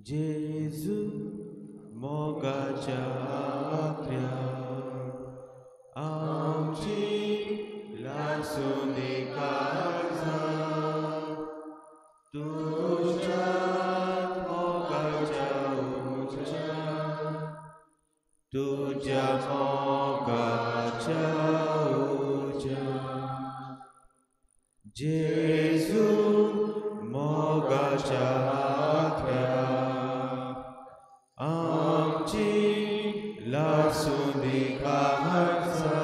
जेजू मोगाच्या आखऱ्या आमची लासून काळजां तुझ्यात मोगाच्या उज्या तुझ्या मोगाच्या उज्या जेजू मोगाच्या आखऱ्या आमची लासून काळजां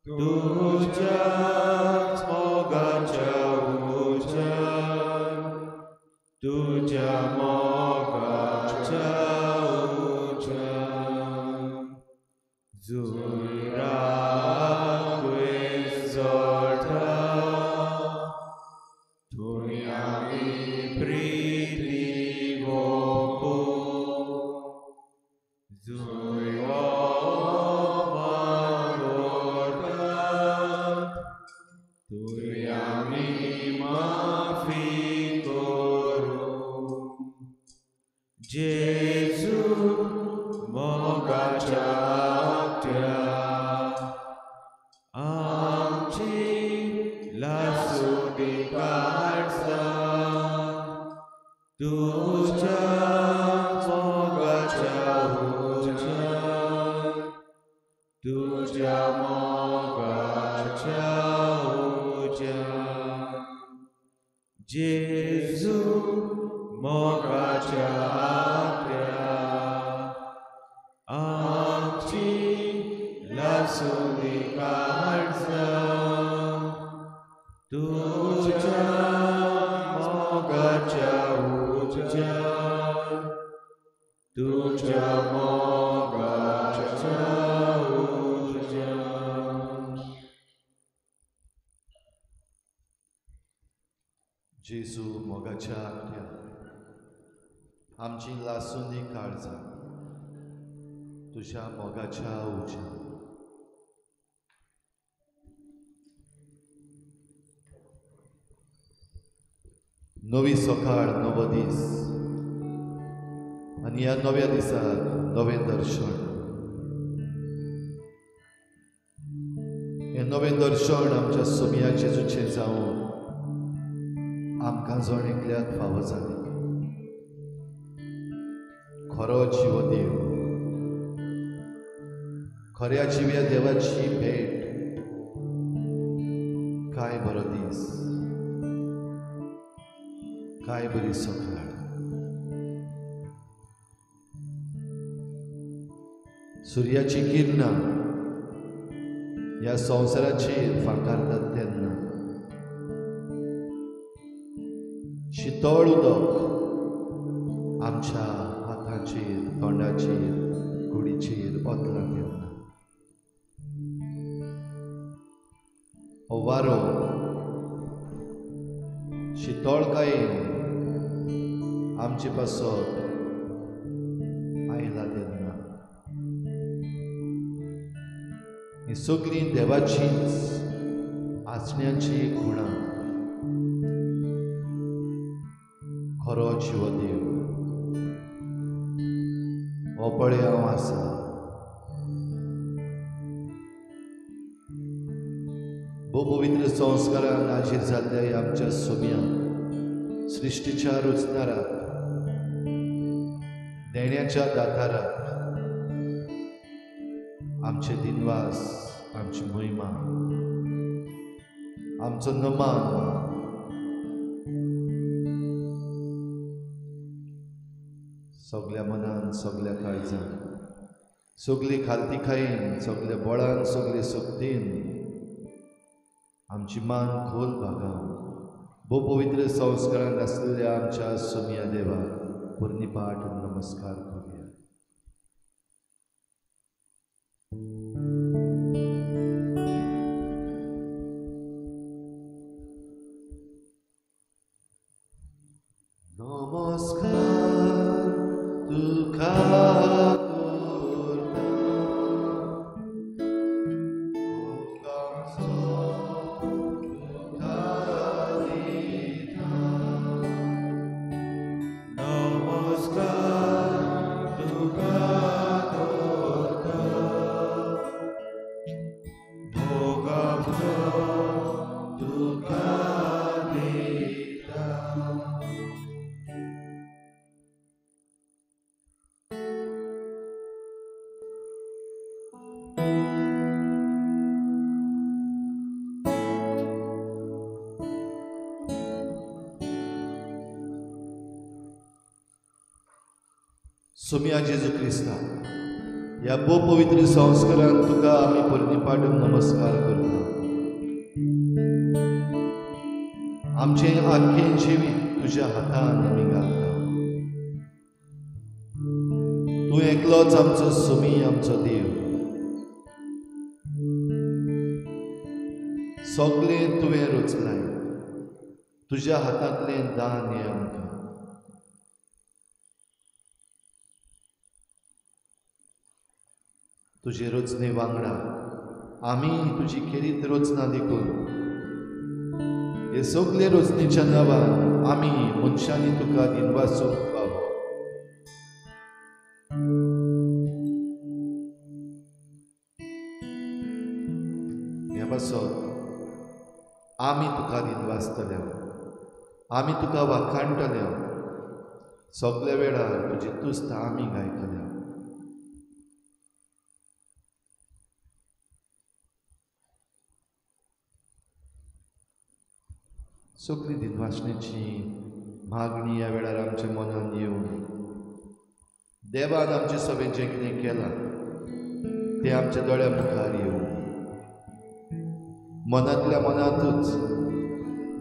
तुझ्याच मोगाच्या उज्यान तुझ्या मोगाच्या उज्यान जुराक जोडा तुमी आमी प्रीती भोगू जुयो तुमी आमी माफी करूं जेजू मोगाच्या आखऱ्या आमची लासून काळजां तुझ्या मोगाच्या उज्यान तुझ्या मोगाच्या उज्यान जेजू मोगाच्या आखऱ्या आमची लासून काळजां तुझ्या मोगाच्या उज्यान तुझ्या मोगाच्या उज्यान जेजू मोगाच्या आखऱ्या आमची लासून काळजां तुझ्या मोगाच्या उज्यान नवी सकाळ नवो दीस आनी ह्या नव्या दिसाक नवें दर्शन हें नवें दर्शन आमच्या सोमया जेजूचें जावन आमकां जण एकल्याक फावो जालें खरो जिव देव खऱ्या जिव्या देवाची भेट काय बरो दीस काय बरी सकाळ सुर्याची किरणां ह्या संवसाराचेर फांकारतात तेन्ना शितळ उदक आमच्या हातांचेर तोंडाचेर कुडीचेर ओतला तेन्ना हो वारो शितळकायेन आमचे पासत आयला तेन्ना ही सगळी देवाचीच आसण्याची खुणां खरो जिव देव हो पळय हांव आसा भोव पवित्र संस्कारान हाजीर जाल्ल्या आमच्या सोम्या सृश्टीच्या रुचणाराक देण्याच्या दाताराक आमचे दिनवास आमची महिमा आमचो नमान सगळ्या मनान सगळ्या काळजान सगळी खालतीकायेन सगळ्या बळान सगळे शक्तीन आमची मान खोल भागाव भोव पवित्र संस्कारान आसलेल्या आमच्या सोमया देवाक पुर्निपाट नमस्कार करूया नमस्कार तुका सोम्या जेजू क्रिस्ता, ह्या भोव पवित्र संस्कारान तुका आमी परनिपाटून नमस्कार करता. आमचे आख्खें जिवीत तुज्या हातान आमी घालता. तूं एकलोच आमचो सोमी, आमचो देव. सगळें तुवें रचलाय. तुज्या हातांतलें दान हें आमकां. तुजे रचने वांगडा आमी तुजी खेरीत रचना देखून हे सगळे रचनेच्या नांवान आमी मनशांनी तुका दिनवासूंक पावो. ह्या पासत आमी तुका दिनवासतले, आमी तुका वाखाणटले, सगळे वेळार तुजी तुस्त आमी गायतले. सगळी दिनवासणेची मागणी ह्या वेळार आमच्या मनान येवन देवान आमचे सगळें जें कितें केलां तें आमच्या दोळ्या मुखार येवन मनांतल्या मनांतूच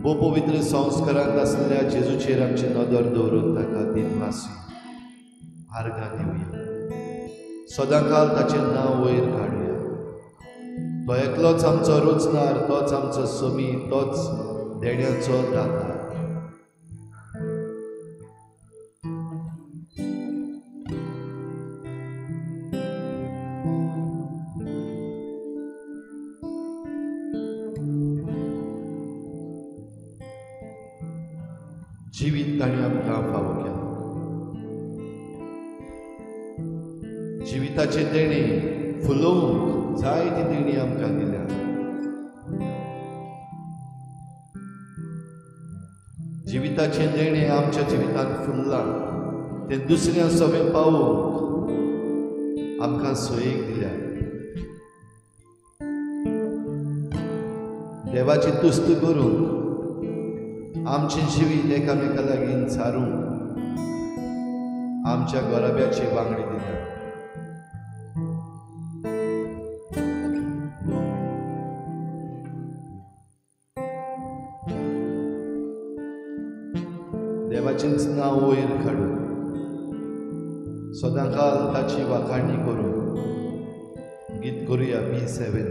भोव पवित्र संस्कारांत आसलेल्या जेजूचेर आमची नदर दवरून ताका दिनवासी आर्गां दिवया. सदांकाल ताचें नांव वयर काडुया. तो एकलोच आमचो रचणार, तोच आमचो सोमी, तोच देण्याचो दाता. जिवीत ताणें आमकां फावो केलां. जिविताचे देणे फुलोवंक जायती देणी आमकां दिल्या. जिविताचे देणे आमच्या जिवितांत फुल्लां तें दुसऱ्या सवें पावोवंक आमकां सोयेक दिल्या. देवाची तुस्त करूंक आमचें जिवीत एकामेका लागीं चारूंक आमच्या गराब्याची वांगडी दिल्या. देवाचेंच नांव वयर काडून सदांकाल ताची वाखाणणी करून गीत करुया B7.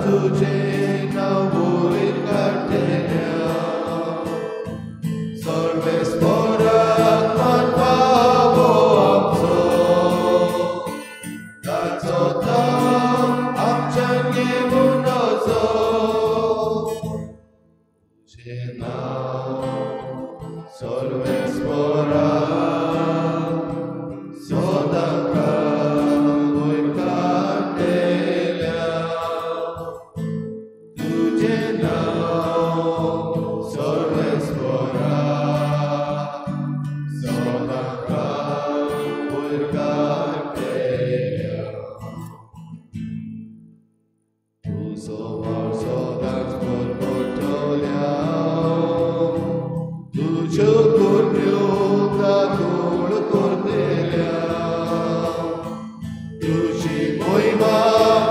Tudzie na wój तुझें नाव सर्वेस्परा सदाकाळ उरगाटेल्या तुझो वार सदांच परगटल्या तुज्यो कुर्ण्यो दाखोळ करतेल्या तुझी महिमा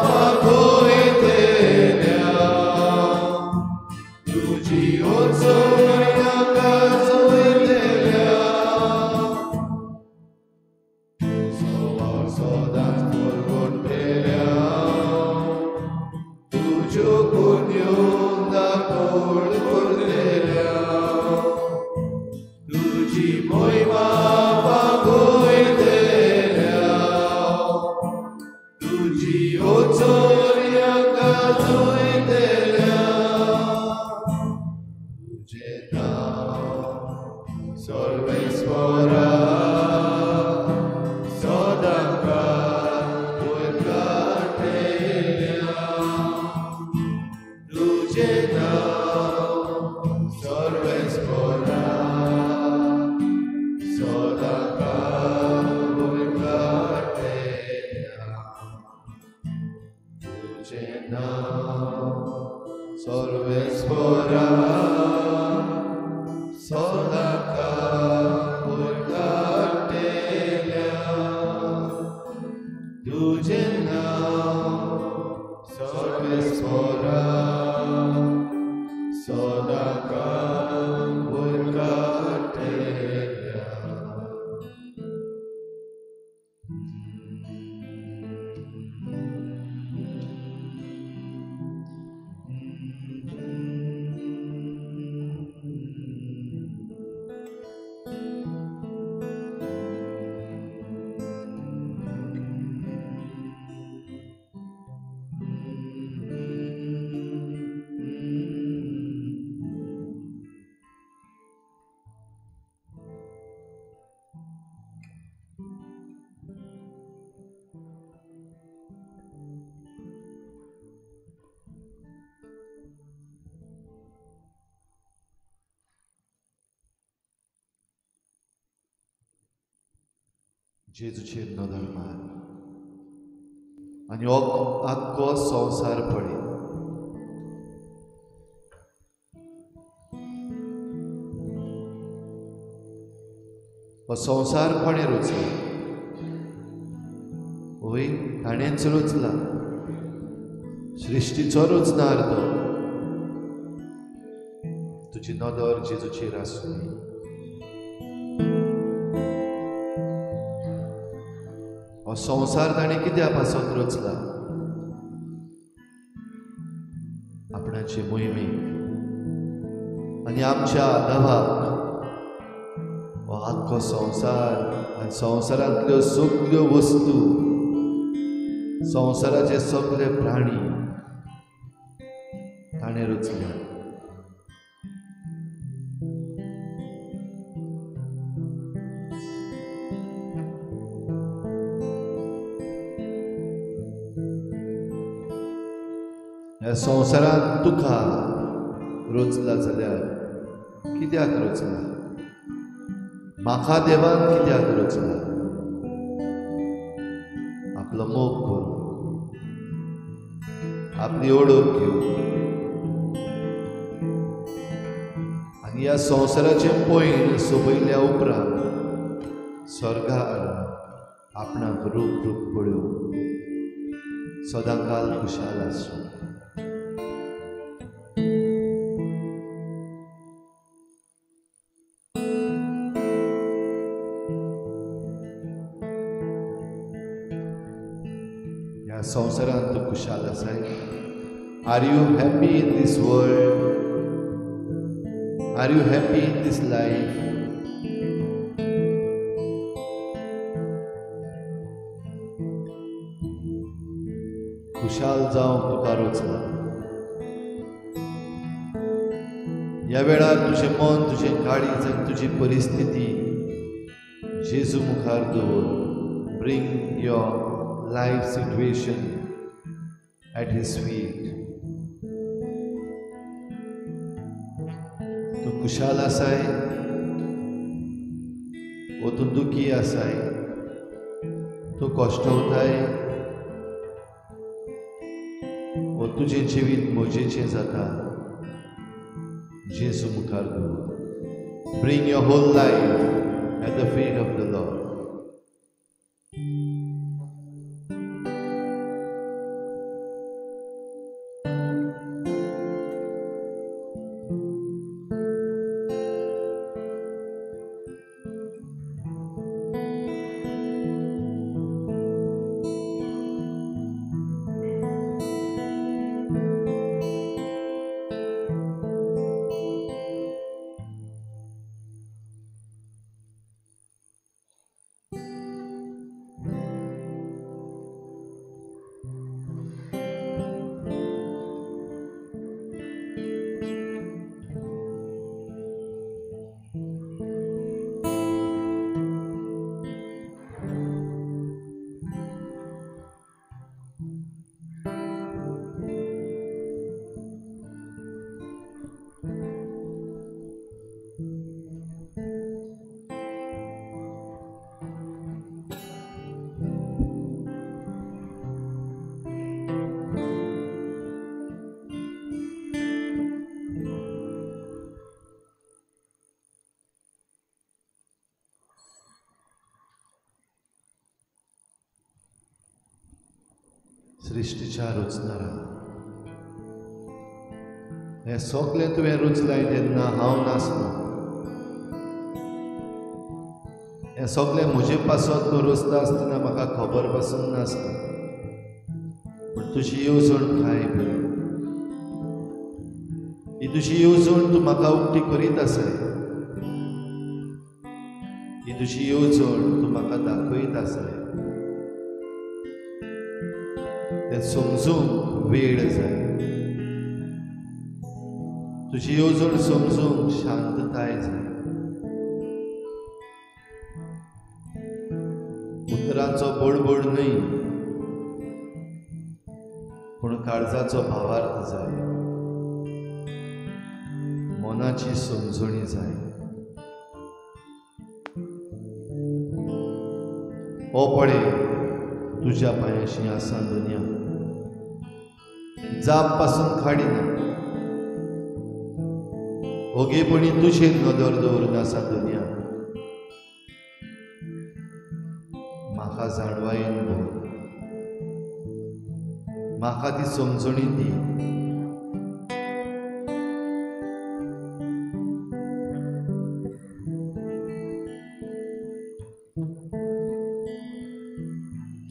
पाखोयतेल्या तुझी ओचोऱ्या गाजोयतेल्या तुझो वार सदांच परगटल्या तुज्यो कुर्ण्यो दाखोळ करतेल्या तुझी महिमा पाखोयतेल्या तुझी ओचोऱ्या गाजोयतेल्या तुझें नाव सर्वेस्परा सदाकाळ उरगाटेल्या तुझें नाव सर्वेस्परा सदाकाळ उरगाटेल्या तुझें नाव सर्वेस्परा सदाकाळ उरगाटेल्या तुझें नाव सर्वेस्परा सदाकाळ उरगाटेल्या जेजूचेर नदर मार आनी आख्खो संवसार पळय. हो संवसार कोणें रचला? वय ताणेंच रचला. सृश्टीचो रचनार तो. तुजी नदर जेजूचेर आसूं दी. हो संवसार ताणें कित्या पासून रचला? आपणाचे मोहिमेक आनी आमच्या धवाक. हो आख्खो संवसार आनी संवसारांतल्यो सगळ्यो वस्तू, संवसाराचे सगळे प्राणी ताणें रचल्या. ह्या संवसारांत तुका रचला जाल्यार कित्याक रचला? म्हाका देवान कित्याक रचला? आपलो मोग करून, आपली ओळख घेवन आनी ह्या संवसाराचे पैण सोबयल्या उपरांत स्वर्गार आपणाक रूप पळोवन सदांकाल खुशाल आसूं. संवसारांत तूं खुशाल आसाय? Are you happy in this world? Are you happy in this life? खुशाल जावंक तुका रचला. ह्या वेळार तुजें मन, तुजें काळीज आनी तुजी परिस्थिती जेजू मुखार दवर. Bring your life situation at his feet तूं खुशाल आसाय वो तूं दुखी आसाय तूं कश्टवताय वो तुजें जिवीत मोजेचें जाता जेजू मुखार दवर Bring your whole life at the feet of the Lord. सृष्टीच्या रुचणारा हें सगळें तुवें रुचलाय तेन्ना हांव नासलो हें सगळें म्हजे पासत तूं रुचता आसतना म्हाका खबर पासून नासता पूण तुजी येवजण काय बरी ही तुजी येवजण तूं म्हाका उक्ती करीत आसाय ही तुजी येवजण तूं म्हाका दाखयत आसाय तें समजूंक वेळ जाय तुजी येवजण समजूंक शांतताय जाय उतरांचो बडबड न्हय पूण काळजाचो भावार्थ जाय मनाची समजणी जाय हो पळे तुज्या पांयाशी आसा दुनिया जाप पासून खाडी ना ओगेपणी तुझे नदर दवरून आसा दुनिया म्हाका जाणवायेन बोल म्हाका ती समजणी दी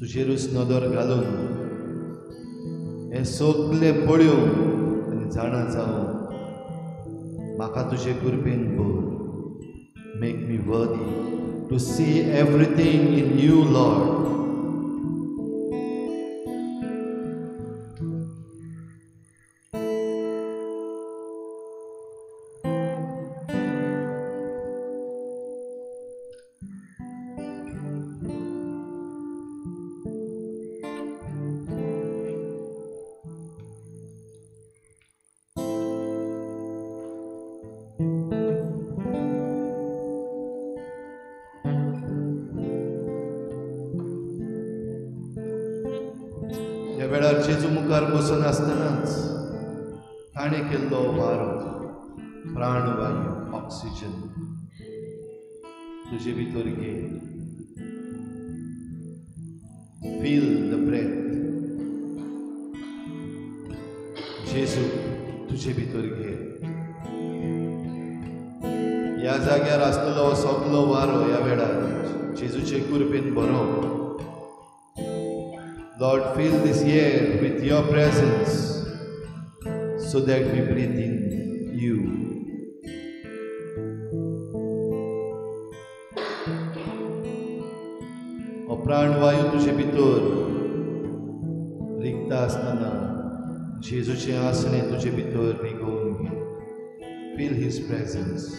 तुजेरूच नदर घालून हे सगळें पळयोवन आनी जाणा जावन म्हाका तुजे कृपेन बोल make me worthy to see everything in you lord ह्या वेळार जेजू मुखार बसून आसतनाच ताणें केल्लो वारो प्राणवायू ऑक्सिजन तुजे भितर घे फील द ब्रेथ जेजू तुजे भितर घे ह्या जाग्यार आसलेलो हो सगळो वारो ह्या वेळार जेजूचे कृपेन बरो Lord, fill this air with your presence so that we breathe in you. O प्राणवायू तुजे भितर रिक्त आसतना जेजूचें आसणें तुजे भितर रिगोवन घे. Feel his presence.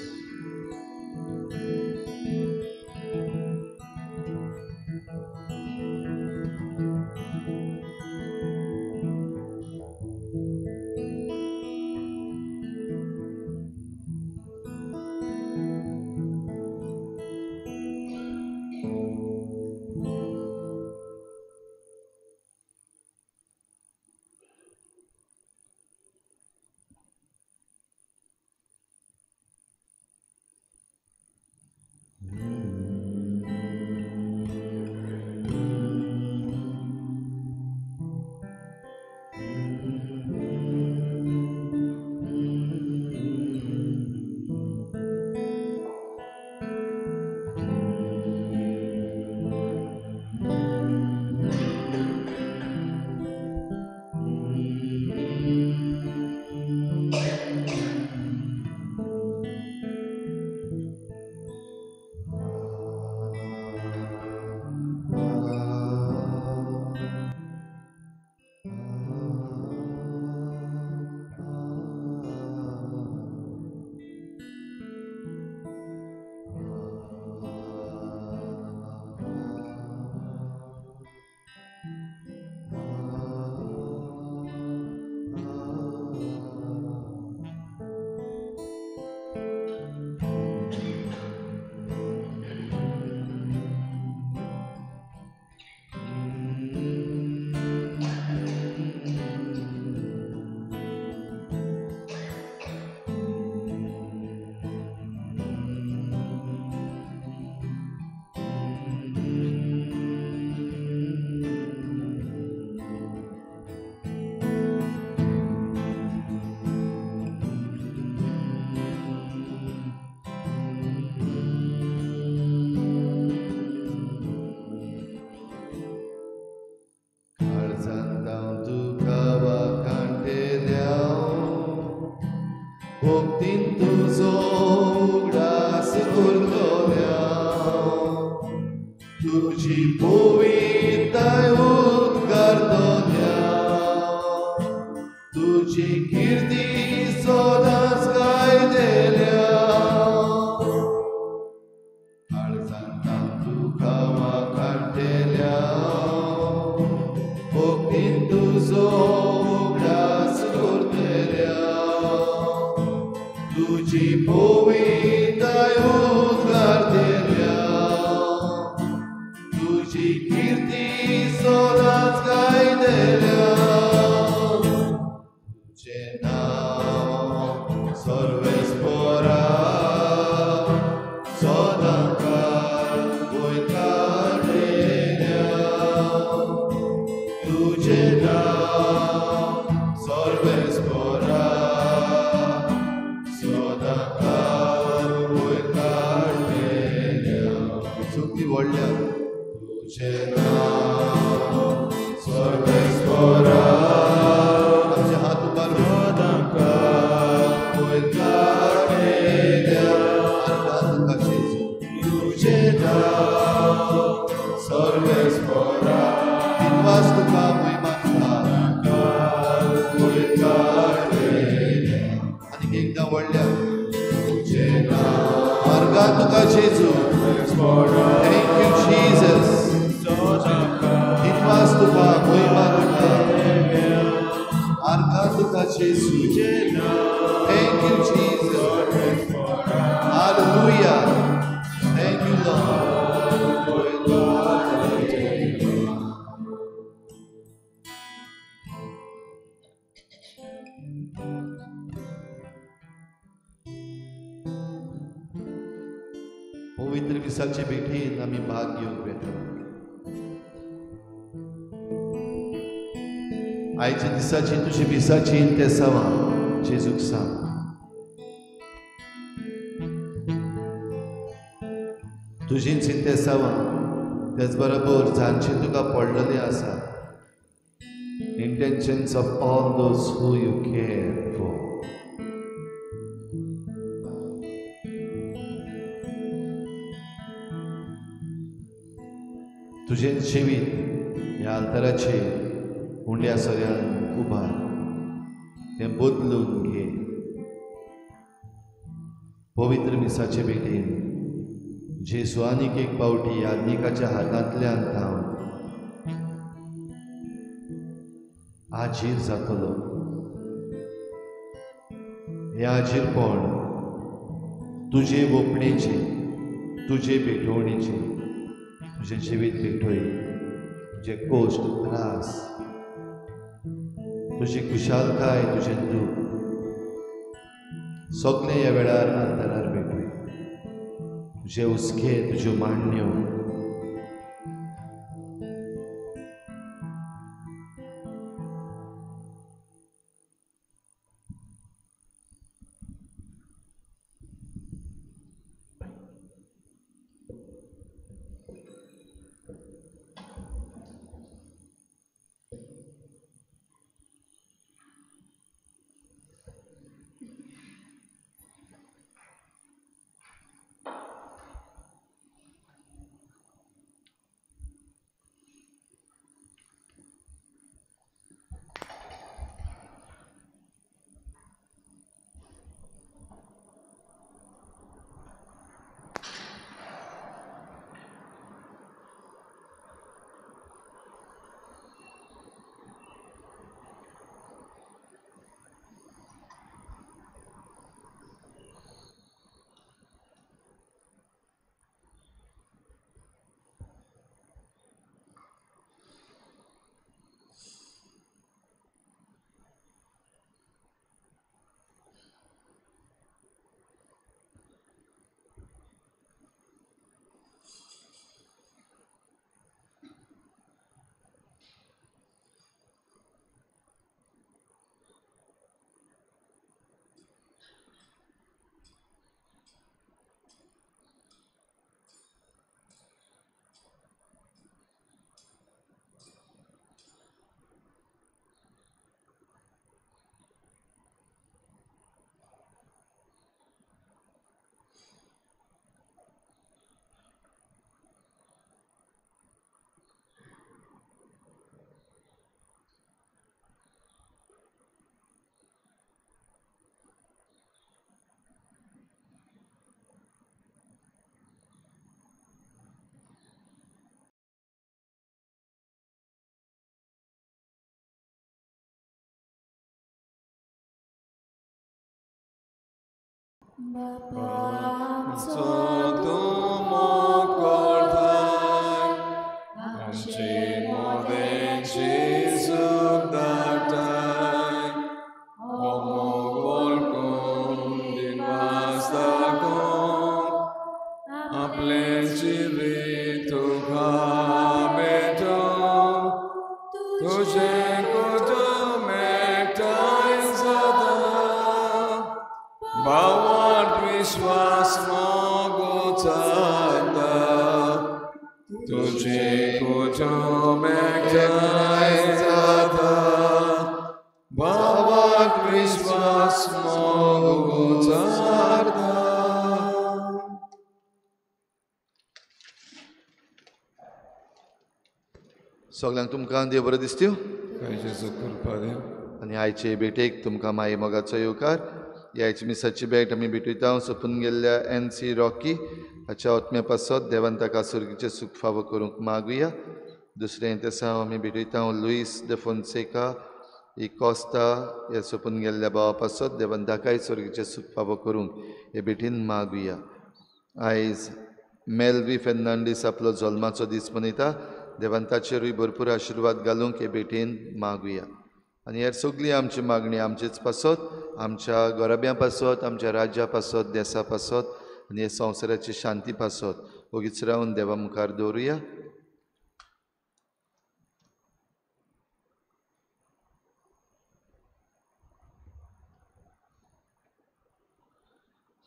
भक्तीन तुजो उगडास उरलोल्या तुझी पवित्रताय उद्गारतल्या तुझी कीर्ती सदांच गायतल्या काळजांत तुका वाखाणटल्या भक्तीन तुजो उगडास उरतल्या तुझी पवित्रताय उद्गारतल्या तुझी कीर्ती सदांच गायतल्या तुझे नांव सर्वेस्परा सदांकाळ वयतालेल्या तुझे नांव सर्वेस्परा सदांकाळ वयतालेल्या सुक्ती व्हडल्या तुझे नांव सर्वेस्परा आमचे हात उबारून सदांकाळ वयतालेल्या आर्गां तुका तुझे नांव सर्वेस्परा दिनवास तुका महिमा वयतालेल्या आनी एकदां व्हडल्या तुझे नांव आर्गां तुका जेजू थँक यू जीसस दिनवास तुका महिमा आर्गां तुका जेजू thank you Jesus hallelujah thank you lord पवित्र विसाचे भेटीन आमी भाग घेवंक वेता आयच्या दिसाची तुजी विसाची ते सवां जेजूक सांग तुजी चिंते सवां तेच बरोबर जांची तुका पडलेली आसा intentions of all those who you care for तुझे जिवीत ह्या अंतराचे उंड्या सऱ्यान उबार तें बदलून घे पवित्र मिसाचे भेटीन जेजू आनीक एक पावटी याज्ञिकाच्या हातांतल्यान थांब आजीर जातलो हे आजीरपण तुजे ओपणेचे तुजे भेटवणेचे तुझे जिवीत भेटोय तुझे कोश्ट त्रास तुझी खुशालकाय तुझे दूख सगळे ह्या वेळार अंतरार भेटोय तुझे उस्के तुज्यो मांडण्यो बापाचो तूं मोग करताय, आमचे मोदेची सूख दाताय. हो मोग वळखून दिनवास दाखोवंक आपले जिवीत तुका भेटोवंक तुजें कुटुंब एकठांय जाता. भावांत विश्वास मोग उचारता, तुजें कुटुंब एकठांय जाता. भावांत विश्वास मोग उचारता. सगळ्यांक तुमकां देव बरो दिसत्यो. काय जेजू कृपा दी. आनी आयचे भेटेक तुमकां माये मोगाचो येवकार. ह्याची मिसाची भेट आमी भेटयता सोंपून गेल्ल्या NC रॉकी हाच्या आत्म्या पासत देवान ताका सुर्गीचें सूख फावो करूंक मागुया. दुसरें तें आमी भेटयता लुईस de Fonseca ही कॉस्ता हे सोंपून गेल्ल्या भावा पासत देवान ताकाय सुर्गीचें सूख फावो करूंक हे भेटीन मागुया. आयज मेलवी फेर्नांडीस आपलो जल्माचो दीस मनयता. देवान ताचेरूय भरपूर आशिर्वाद घालूंक हे भेटेन मागुया. आनी हेर सगळी आमची मागणी आमचेच पासत, आमच्या गोराब्यां पासत, आमच्या राज्या पासत, देशा पासत आनी हे संवसाराची शांती पासत ओगीच रावन देवा मुखार दवरुया.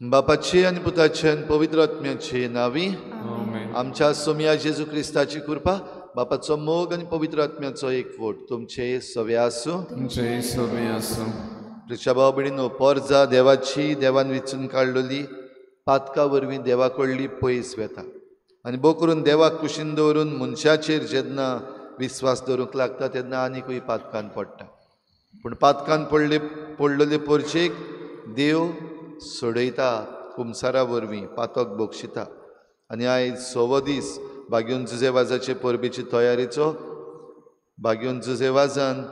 बापाची आनी पुताची आनी पवित्र आत्म्याची नांवी. आमच्या सोम्या जेजू क्रिस्ताची कृपा, बापाचो मोग आनी पवित्र आत्म्याचो एकवट तुमचे सवे आसूं. तुमचे सवे आसूं. प्रिच्या भाव भयणीनो, पोरजा देवाची देवान वेंचून काडलेली पातका वरवीं देवा कडली पयस वेता. आनी भोव करून देवाक कुशीन दवरून मनशाचेर जेन्ना विस्वास दवरूंक लागता तेन्ना आनीकूय पातकान पडटा. पूण पातकान पडलेले पोरचेक देव सोडयता कुमसारा वरवीं पातक बक्षिता. आनी आयज 6वो दीस बागेवन जुजे वाजाचे परबेची तयारेचो. बागेवन जुजे वाजान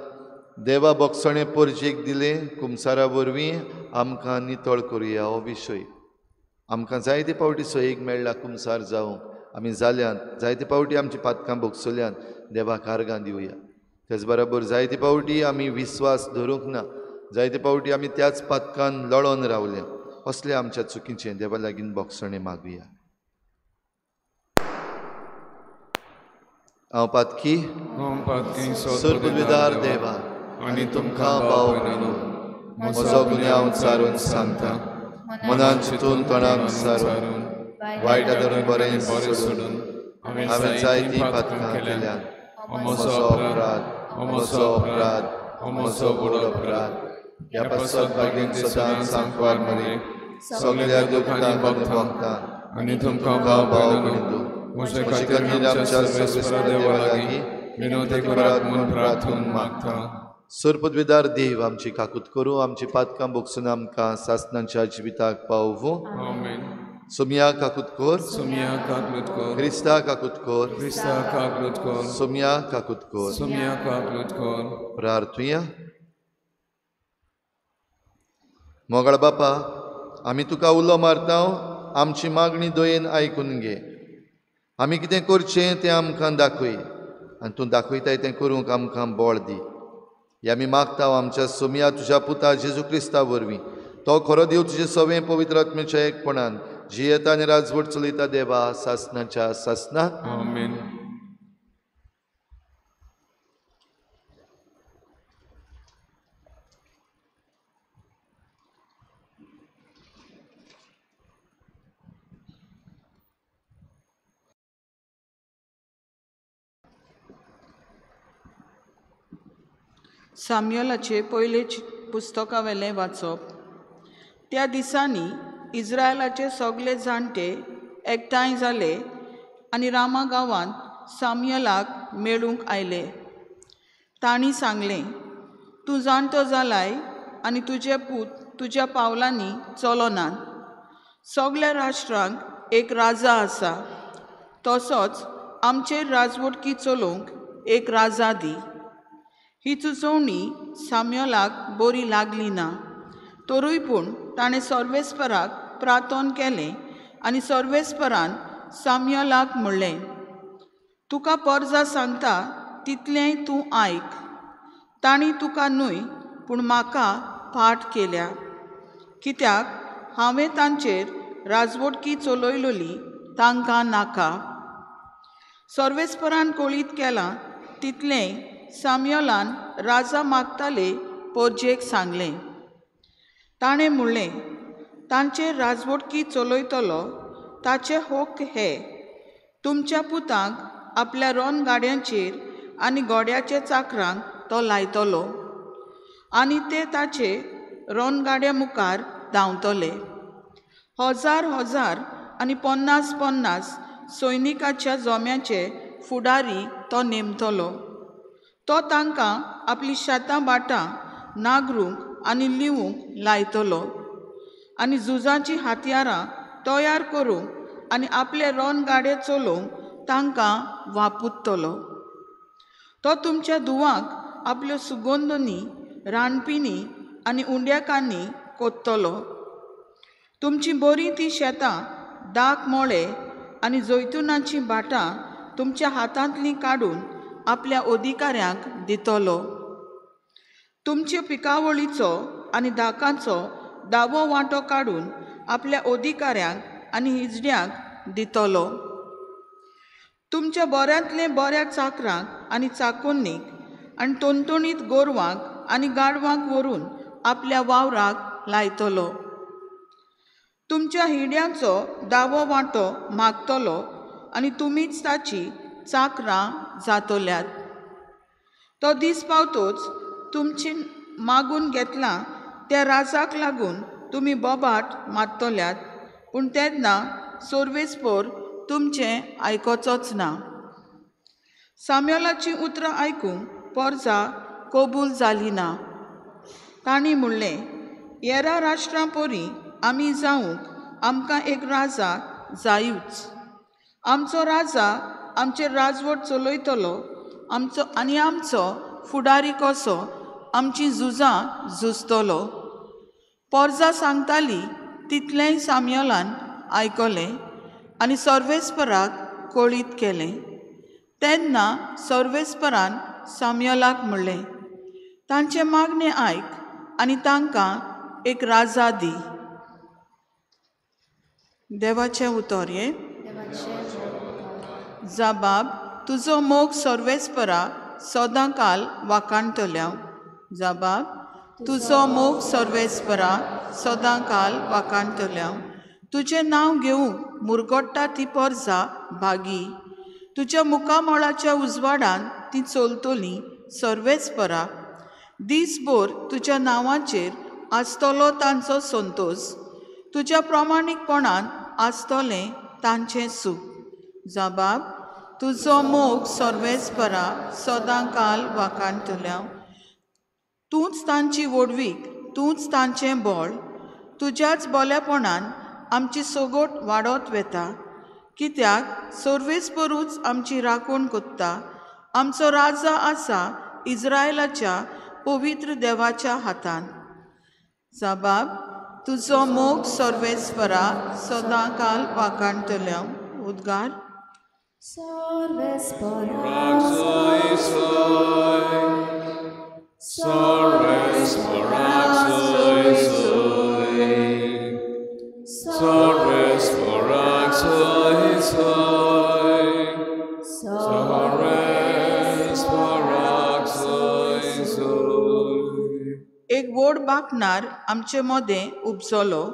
देवा बोगसणे पोरचेक दिले कुमसारा वरवीं आमकां नितळ करुया हो विशय. आमकां जायते पावटी सोयेक मेळ्ळा कुमसार जावंक. आमी जाल्यांत जायते पावटी आमची पातकां बोगसल्यांत देवाक आर्गां दिवया. तेच बरोबर जायते पावटी आमी विस्वास धरूंक ना. जायते पावटी आमी त्याच पातकान लळोन रावल्या. असलें आमच्या चुकीचें देवा लागीं बोगसणें मागुया. हांव पातकी सुरपदविदार देवा आनी तुमकां भाव भयणीनो, म्हजो गुन्यांव हांव चारून सांगता. मनान चिंतून तोंडाक विचारून वायट धरून बरें सोडून हांवें जायतीं पातकां केल्यात. म्हजो अपराध, म्हजो व्हड अपराध. ह्या पासत बागेन सदांच सांकवार मरे सगळ्या दुखांनी भोगता. आनी तुमकां भाव भयणीनो, म्हजे खातीर आमच्या सर्वेस्परा देवा लागीं विनोदी करात म्हूण प्रार्थून मागता. सुरपदविदार देव, आमची काकूत करूं, आमची पातकां बोगसून आमकां सासणांच्या जिविताक पावूं. सोम्या काकूत कोर, सोम्या काकूत कोर. क्रिस्ता काकूत कोर, क्रिस्ता काकूत कोर. सोम्या काकूत कोर. सोम्या काकूत कोर. प्रार्थुया. मोगळ बापा, आमी तुका उलो मारता. आमची मागणी दोयेन आयकून घे. आमी कितें करचें तें आमकां दाखय आनी तूं दाखयताय तें करूंक आमकां बळ दी. हे आमी मागता आमच्या सोम्या तुज्या पुता जेजू क्रिस्ता वरवीं. तो खरो देव तुजे सवें पवित्र आत्म्याच्या एकपणान जियेता आनी राजवट चलयता देवा सासणाच्या सासणां. आमीन. साम्युएलाचे पयले पुस्तका वेलें वाचप. त्या दिसांनी इस्रायलाचे सगळे जाणटे एकठांय जाले आनी रामा गांवांत साम्युएलाक मेळूंक आयले. तांणी सांगलें, तूं जाणटो जालाय आनी तुजे पूत तुज्या पावलांनी चलोनात. सगळ्या राष्ट्रांक एक राजा आसा, तसोच आमचेर राजवटकी चलोवंक एक राजा दी. ही सुचोवणी साम्युएलाक बरी लागली ना. तरूय पूण ताणें सर्वेस्पराक प्रार्थोन केलें आनी सर्वेस्परान साम्युएलाक म्हणलें, तुका पर्जा सांगता तितलेंय तूं आयक. तांणी तुका न्हय पूण म्हाका पाठ केल्या, कित्याक हांवें तांचेर राजवटकी चलयलोली तांकां नाका. सर्वेस्परान कळीत केलां तितलें साम्युएलान राजा मागताले पर्जेक सांगलें. ताणें म्हणलें, तांचेर राजवटकी चलयतलो ताचे हक्क हे, तुमच्या पुतांक आपल्या रोन गाड्यांचेर आनी घोड्याच्या चाकरांक तो लायतलो आनी ते ताचे रोन गाड्या मुखार धांवतले. 1000 आनी 50 सैनिकाच्या जोम्याचे फुडारी तो नेमतलो. तो तांकां आपली शेतां बाटां नागरूंक आनी लिवूंक लायतलो आनी झुजाची हातयारां तयार करूंक आनी आपले रोन गाडे चलोवंक तांकां वापुरतलो. तो तुमच्या धुवांक आपल्यो सुगंधनी, रानपिनी आनी उंड्याकांनी कोत्तलो. तुमची बरी ती शेतां, दाक मोळे आनी जैतुनाची बाटां तुमच्या हातांतलीं काडून आपल्या अधिकाऱ्यांक दितलो. तुमच्यो पिकावळीचो आनी दाकांचो दावो वांटो काडून आपल्या अधिकाऱ्यांक आनी हिजड्यांक दितलो. तुमच्या बऱ्यांतले बऱ्या चाकरांक आनी चाकोन्नीक आनी तोणतोणीत गोरवांक आनी गाडवांक व्हरून आपल्या वावराक लायतलो. तुमच्या हिड्यांचो दावो वांटो मागतलो आनी तुमीच ताची चाकरां जातल्यात. तो दीस पावतोच तुमची मागून घेतलां त्या राजाक लागून तुमी बोबाट मारतल्यात, पूण तेन्ना सर्वेस्पर तुमचें आयकोचोच ना. साम्युएलाची उतरां आयकूंक पर्जा कबूल जाली ना. तांणी म्हणलें, हेरा राष्ट्रां परी आमी जावंक आमकां एक राजा जायूच. आमचो राजा आमचेर राजवट चलयतलो आनी आमचो फुडारी कसो आमची झुजां झुजतलो. पर्जा सांगताली तितलेंय साम्युएलान आयकलें आनी सर्वेस्पराक कळीत केलें. तेन्ना सर्वेस्परान साम्युएलाक म्हणलें, तांचे मागणें आयक आनी तांकां एक राजा दी. देवाचें उतर हे जबाब, तुजो मोग सर्वेस्परा सदां काल वाखाणटल्या. जबाब, तुजो मोग सर्वेस्परा सदां काल वाखाणटल्या. तुजें नांव घेवंक मुरगोडटा ती पर्जा भागी. तुज्या मुखामळाच्या उजवाडान ती चलतली सर्वेस्परा. दिसभर तुज्या नांवाचेर आसतलो तांचो संतोश. तुज्या प्रामाणीकपणान आसतलें तांचें सूख. जबाब, तुजो मोग सर्वेस्परा सदां काल वाखाणटल्या. तूंच तांची वडवीक, तूंच तांचें बळ. तुज्याच बोलेपणान आमची सोगोट वाडत वेता, कित्याक सर्वेस्परूच आमची राखण कोत्ता. आमचो राजा आसा इस्रायलाच्या पवित्र देवाच्या हातान. जबाब, तुजो मोग सर्वेस्परा सदां काल वाखाणटल्या. उद्गार. एक व्हड बाकणार आमचे मदें उपजलो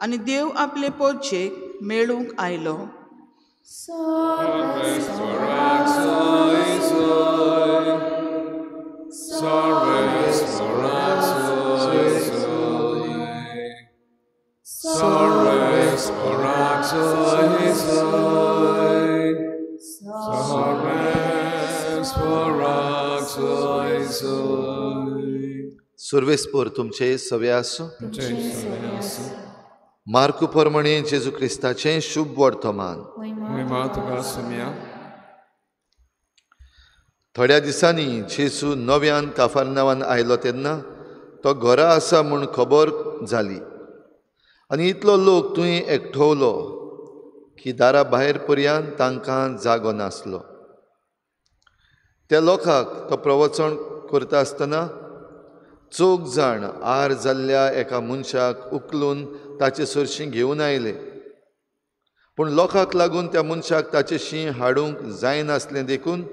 आनी देव आपले पोरचेक मेळूंक आयलो. सर्वेस्पर तुमचे सवे आसूं. मार्क प्रमाणे जेजू क्रिस्ताचें शुभ वर्तमान. थोड्या दिसांनी जेजू नव्यान काफारनावान आयलो तेन्ना तो घरा आसा म्हूण खबर जाली आनी इतलो लोक तुवें एकठवलो की दारा भायर पर्यंत तांकां जागो नासलो. त्या लोकांक तो प्रवचन करता आसतना 4 जाण आर जाल्ल्या एका मनशाक उखलून ताचे सरशीं घेवन आयले. पूण लोकांक लागून त्या मनशाक ताचें शीं हाडूंक जायनासलें देखून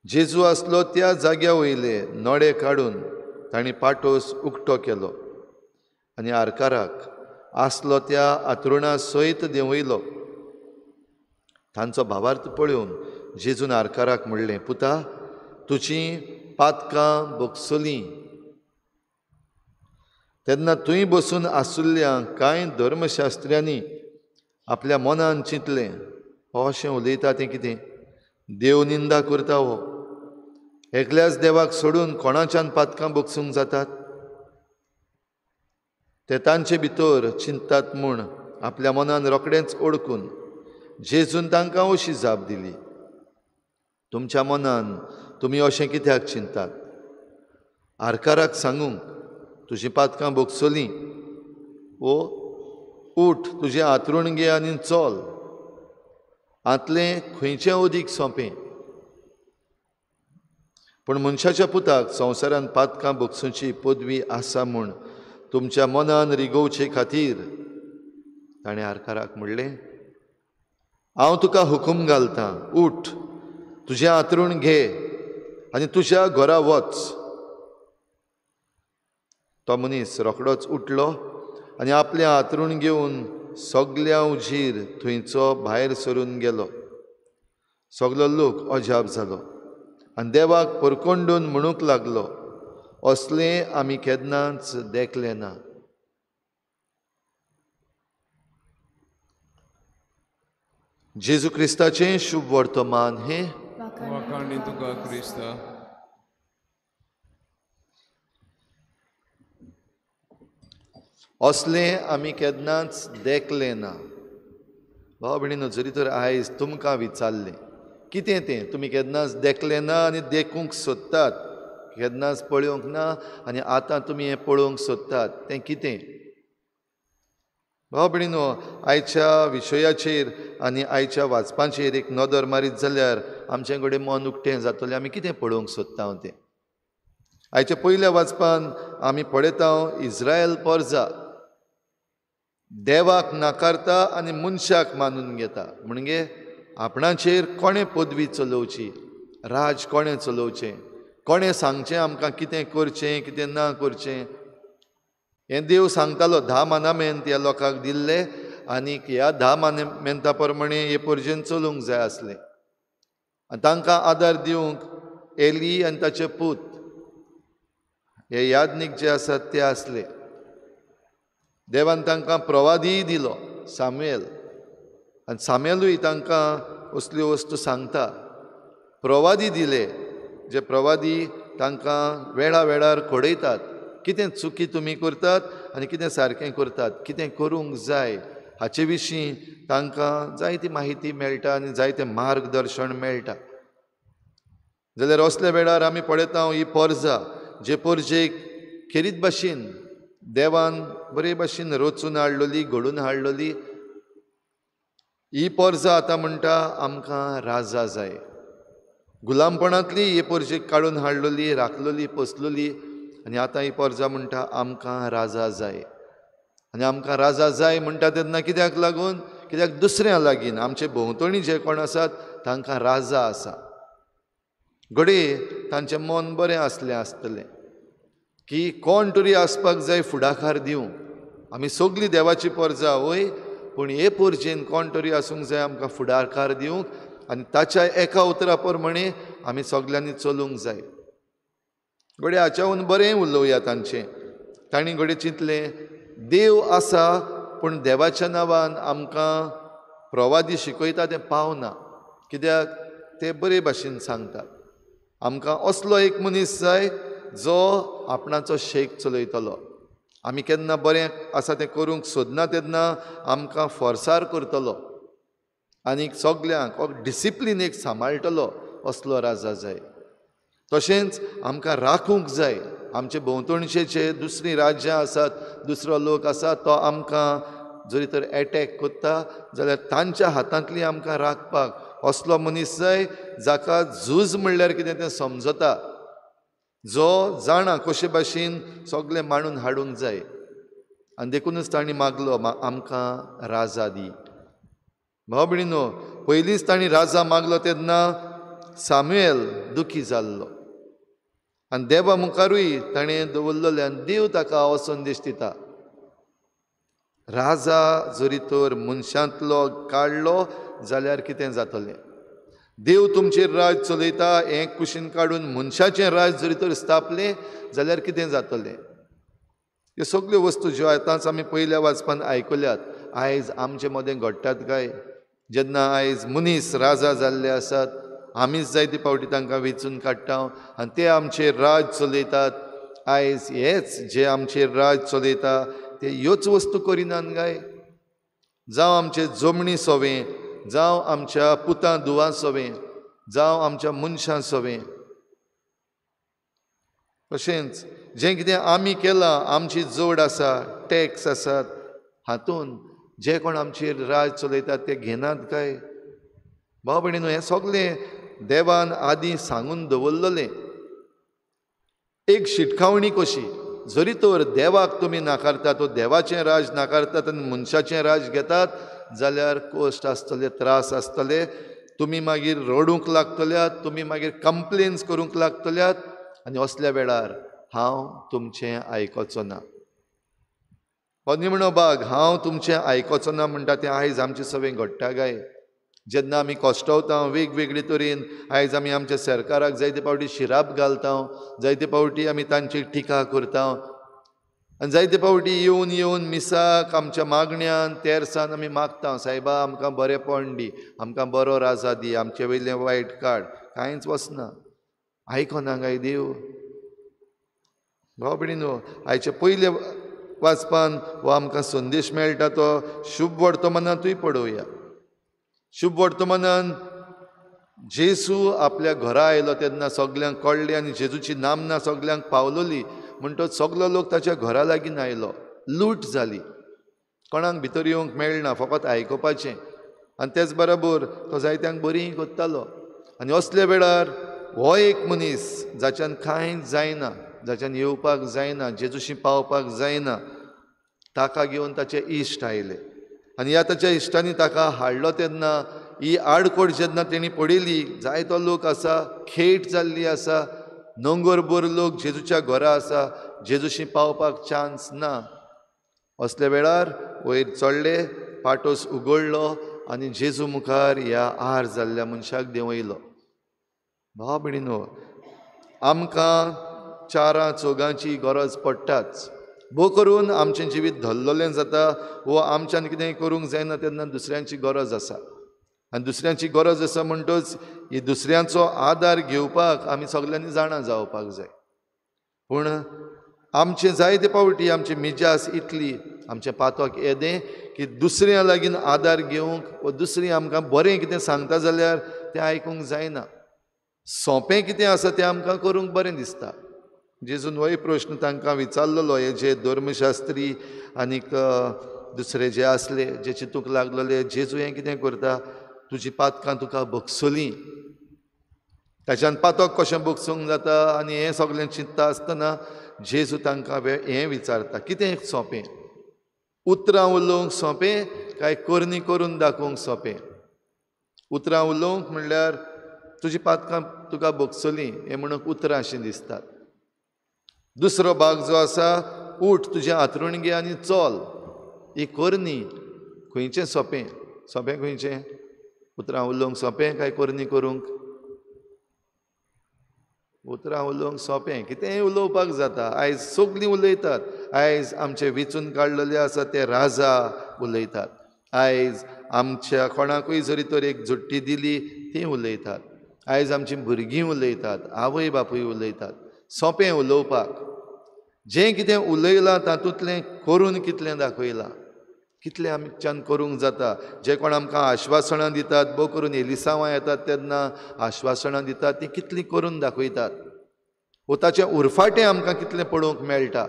जेजू आसलो त्या जाग्या वयले नोडे काडून तांणी पाटोस उक्तो केलो आनी आरकाराक आसलो त्या आंथरुणा सयत देंवयलो. तांचो भावार्थ पळोवन जेजून आरकाराक म्हणलें, पुता, तुजीं पातकां भोगसलीं. तेन्ना थंय बसून आशिल्ल्या कांय धर्मशास्त्र्यांनी आपल्या मनान चिंतलें, हो अशें उलयता तें कितें? देव निंदा करता हो. एकल्याच देवाक सोडून कोणाच्यान पातकां भोगसूंक जातात? ते तांचे भितर चिंततात म्हूण आपल्या मनान रोखडेंच ओळखून जेजून तांकां अशी जाप दिली, तुमच्या मनान तुमी अशें कित्याक चिंतात? आरकाराक सांगूंक तुजीं पातकां भोगसलीं, वो उठ, तुजें आंथरूण घे आनी चल. आंतलें खंयचें उदीक सोंपें? पूण मनशाच्या पुताक संवसारांत पातकां भोगसूची पदवी आसा म्हूण तुमच्या मनान रिगोवचे खातीर ताणें आरकाराक म्हणलें, हांव तुका हुकूम घालतां, उठ, तुजें आंथरूण घे आनी तुज्या घरा वच. तो मनीस रोखडोच उठलो आनी आपलें आंथरूण घेवन सगल्या उजीर थंयचो भायर सरून गेलो. सगलो लोक अजाप जालो आनी देवाक परकोंडून म्हणूंक लागलो, असलें आमी केन्नाच देखलें ना. जेजू क्रिस्ताचें शुभ वर्तमान हें वाखाणी तुका क्रिस्ता. असलें आमी केन्नाच देखलें ना. भाव भयणीनो, जरी तर आयज तुमकां विचारलें कितें तें तुमी केन्नाच देखलें ना आनी देखूंक सोदतात, केन्नाच पळोवंक ना आनी आतां तुमी हें पळोवंक सोदतात, तें कितें? भाव भयणीनो, आयच्या विशयाचेर आनी आयच्या वाचपांचेर एक नदर मारीत जाल्यार आमचें कडेन मन उक्तें जातलें. आमी कितें पळोवंक सोदता हांव तें? आयच्या पयल्या वाचपान आमी पळयता इस्रायल परजा देवाक नाकारता आनी मनशाक मानून घेता. म्हणजे आपणाचेर कोणें पदवी चलोवची, राज कोणें चलोवचें, कोणें सांगचें आमकां कितें करचें कितें ना करचें. हें देव सांगतालो. 10 मानामेंत ह्या लोकांक दिल्ले आनी ह्या 10 मानामेंता प्रमाणे हे पर्जेन चलूंक जाय आसलें. आनी तांकां आदार दिवंक एली आनी ताचे पूत हे याज्ञीक जे आसात ते आसले. देवान तांकां प्रवादीय दिलो, सामुएल, आनी सामुएलूय तांकां असल्यो वस्तू सांगता. प्रवादी दिले, जे प्रवादी तांकां वेळा वेळार घडयतात, कितें चुकी तुमी करतात आनी कितें सारकें करतात, कितें करूंक जाय हाचे विशीं तांकां जायती माहिती मेळटा आनी जायतें मार्गदर्शन मेळटा. जाल्यार असल्या वेळार आमी पळयता ही परजा, जे परजेक खेरीत भाशेन देवान बरे भाशेन रचून हाडलेली, घडून हाडलेली, ही परजा आतां म्हणटा आमकां राजा जाय. गुलामपणांतली ही परजेक काडून हाडलेली, राखलेली, पोसलेली, आनी आतां ही परजा म्हणटा आमकां राजा जाय. आनी आमकां राजा जाय म्हणटा तेन्ना कित्याक लागून? कित्याक दुसऱ्या लागीं आमचे भोंवतणी जे कोण आसात तांकां राजा आसा. घडये तांचें मन बरें आसलें आसतलें की कोण तरी आसपाक जाय फुडाकार दिवंक. आमी सगळीं देवाची परजा वय, पूण हे परजेन कोण तरी आसूंक जाय आमकां फुडाकार दिवंक आनी ताच्या एका उतरा प्रमाणे आमी सगल्यांनी चलूंक जाय. घडये हाच्याहून बरें उलोवया तांचें. तांणी घडये चिंतलें, देव आसा पूण देवाच्या नांवान आमकां प्रवादी शिकयता तें पावना. कित्याक ते बरे भाशेन सांगतात. आमकां असलो एक मनीस जाय जो आपणाचो शेक चलयतलो. आमी केन्ना बरें आसा तें करूंक सोदना तेन्ना आमकां फोर्सार करतलो आनीक सगल्यांक डिसिप्लीन एक सांबाळटलो, असलो राजा जाय. तशेंच आमकां राखूंक जाय, आमचे भोंवतणशेचे दुसरी राज्यां आसात, दुसरो लोक आसा, तो आमकां जरी तर एटॅक करता जाल्यार तांच्या हातांतली आमकां राखपाक असलो मनीस जाय जाका झूज म्हणल्यार कितें तें समजता, जो जाणा कशे भाशेन सगळें मांडून हाडूंक जाय. आनी देखूनच तांणी मागलो आमकां राजा दी. भाव भयणीनो, पयलींच तांणी राजा मागलो तेन्ना सामुएल दुखी जाल्लो आनी देवा मुखारूय ताणें दवरलेलें आनी देव ताका हो संदेश दिता, राजा जरी तर मनशांतलो काडलो जाल्यार कितें जातलें. देव तुमचेर राज चलयता हें कुशीन काडून मनशाचें राज जरी तर स्थापलें जाल्यार कितें जातलें. ह्यो सगळ्यो वस्तू ज्यो आतांच आमी पयल्या वाचपान आयकल्यात आयज आमचे मदें घडटात काय. जेन्ना आयज मनीस राजा जाल्ले आसात, आमीच जायते फावटी तांकां वेंचून काडटा आनी ते आमचेर राज चलयतात. आयज हेच जे आमचेर राज चलयता ते ह्योच वस्तू करिनात काय. जावं आमचे जमणी सोवें, जावं आमच्या पुतां धुवां सोवें, जावं आमच्या मनशां सोवें. तशेंच जें कितें आमी केलां, आमची जोड आसा, टॅक्स आसात, हातून जे कोण आमचेर राज चलयतात ते घेनात काय. भाव भयणीनो, हें सगळें देवान आदीं सांगून दवरलेलें. एक शिटकावणी कशी, जरी तर देवाक तुमी नाकारतात, तो देवाचें राज नाकारतात आनी मनशाचें राज घेतात जाल्यार कश्ट आसतले, त्रास आसतले. तुमी मागीर रडूंक लागतल्यात, तुमी मागीर कंप्लेन्स करूंक लागतल्यात आनी असल्या वेळार हांव तुमचें आयकोचो ना. हो निमणो भाग, हांव तुमचें आयकोचो ना म्हणटा तें आयज आमचे सवें घडटा काय. जेन्ना आमी कश्टावता वेगवेगळे तरेन, आयज आमी आमच्या सरकाराक जायते फावटी शिराप घालता, जायते फावटी आमी तांची टिका करता आनी जायते फावटी येवन येवन मिसाक आमच्या मागण्यान तेरसान आमी मागता, सायबा आमकां बरेंपण दी, आमकां बरो राजा दी, आमचे वयलें वायट काड. कांयच वचना, आयकना काय देव. भाव भयणीनो, आयचे पयले वाचपान हो आमकां संदेश मेळटा तो शुभ वर्तमानांतूय पळोवया. शुभ वर्तमानान जेजू आपल्या घरा आयलो तेन्ना सगल्यांक कळ्ळें आनी जेजूची नामना सगल्यांक पावलोली म्हणटच सगलो लोक ताच्या घरा लागीं आयलो. लूट जाली, कोणाक भितर येवंक मेळना, फकत आयकुपाचें. आनी तेच बरोबर तो जायत्यांक बरीं कोत्तालो. आनी असल्या वेळार हो एक मनीस जाच्यान कांयच जायना, जाच्यान येवपाक जायना, जेजूशी पावपाक जायना, ताका घेवन ताचे इश्ट आयले. आनी ह्या ताच्या इश्टांनी ताका हाडलो तेन्ना ही आडकोड जेन्ना तेणी पळयली, जायतो लोक आसा, खेट जाल्ली आसा, नंगरभर लोक जेजूच्या घरा आसा, जेजूशी पावपाक चान्स ना. असल्या वेळार वयर चडले, पाटोस उगडलो आनी जेजू मुखार ह्या आर जाल्ल्या मनशाक देंवयलो. भाव भयणीनो, आमकां चारां चौगांची गरज पडटाच. भोव करून आमचें जिवीत धल्लोलें जाता वो आमच्यान कितेंय करूंक जायना तेन्ना दुसऱ्यांची गरज आसा. आनी दुसऱ्यांची गरज आसा म्हणटच ही दुसऱ्यांचो आदार घेवपाक आमी सगल्यांनी जाणा जावपाक जाय. पूण आमचे जायते फावटी आमची मिजास इतली, आमचें पातक येदें की दुसऱ्यां लागीं आदार घेवंक वा दुसरीं आमकां बरें कितें सांगता जाल्यार तें आयकूंक जायना. सोंपें कितें आसा तें आमकां करूंक बरें दिसता. जेजून होय प्रश्न तांकां विचारलेलो, हे जे धर्मशास्त्री आनीक दुसरे जे आसले, जे चिंतूंक लागलेले, जेजू हें कितें करता, तुजी पातकां तुका भोगसलीं, ताच्यान पातक कशें भोगसूंक जाता, आनी हें सगळें चिंतता आसतना जेजू तांकां हें विचारता, कितें सोंपें, उतरां उलोवंक सोंपें काय करणी करून दाखोवंक सोंपें. उतरां उलोवंक म्हणल्यार तुजी पातकां तुका भोगसलीं हें म्हणून उतरां अशीं दिसतात. दुसरो भाग जो आसा, उठ तुजें हातरूण घे आनी चल, ही करणी. खंयचें सोंपें? सोंपें खंयचें? उतरां उलोवंक सोंपें काय करणी करूंक? उतरां उलोवंक सोंपें, कितेंय उलोवपाक जाता. आयज सगलीं उलयतात. आयज आमचे वेंचून काडलेले आसा ते राजा उलयतात. आयज आमच्या कोणाकूय जरी तर एक झुट्टी दिली ती उलयतात. आयज आमचीं भुरगीं उलयतात, आवय बापूय उलयतात. सोंपें उलोवपाक. जें कितें उलयलां तातूंतलें करून कितलें दाखयलां, कितलें आमच्यान करूंक जाता. जे कोण आमकां आश्वासनां दितात, भोव करून एलिसांवां येतात तेन्ना आश्वासनां दितात, तीं कितलीं करून दाखयतात. वो ताचें उरफाटें आमकां कितलें पळोवंक मेळटा.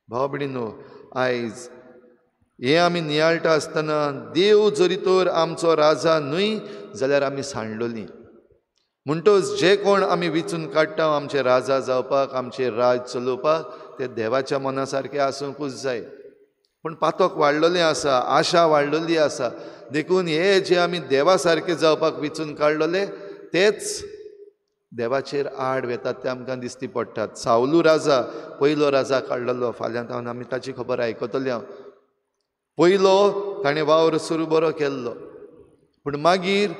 भाव भयणीनो, आयज हें आमी नियाळटा आसतना देव जरी तर आमचो राजा न्हय जाल्यार आमी सांडलोलीं. म्हणटच जे कोण आमी विचून काडटा आमचे राजा जावपाक, आमचे राज चलोवपाक, ते देवाच्या मना सारकें आसूंकूच जाय. पूण पातक वाडलेलें आसा, आशा वाडलेली आसा, देखून हे जे आमी देवा सारके जावपाक विचून काडलेले तेच देवाचेर आड वेतात ते आमकां दिश्टी पडटात. सावलू राजा पयलो राजा काडलेलो, फाल्यां तावन आमी ताची खबर आयकतली हांव. पयलो ताणें वावर सुरू बरो केल्लो, पूण मागीर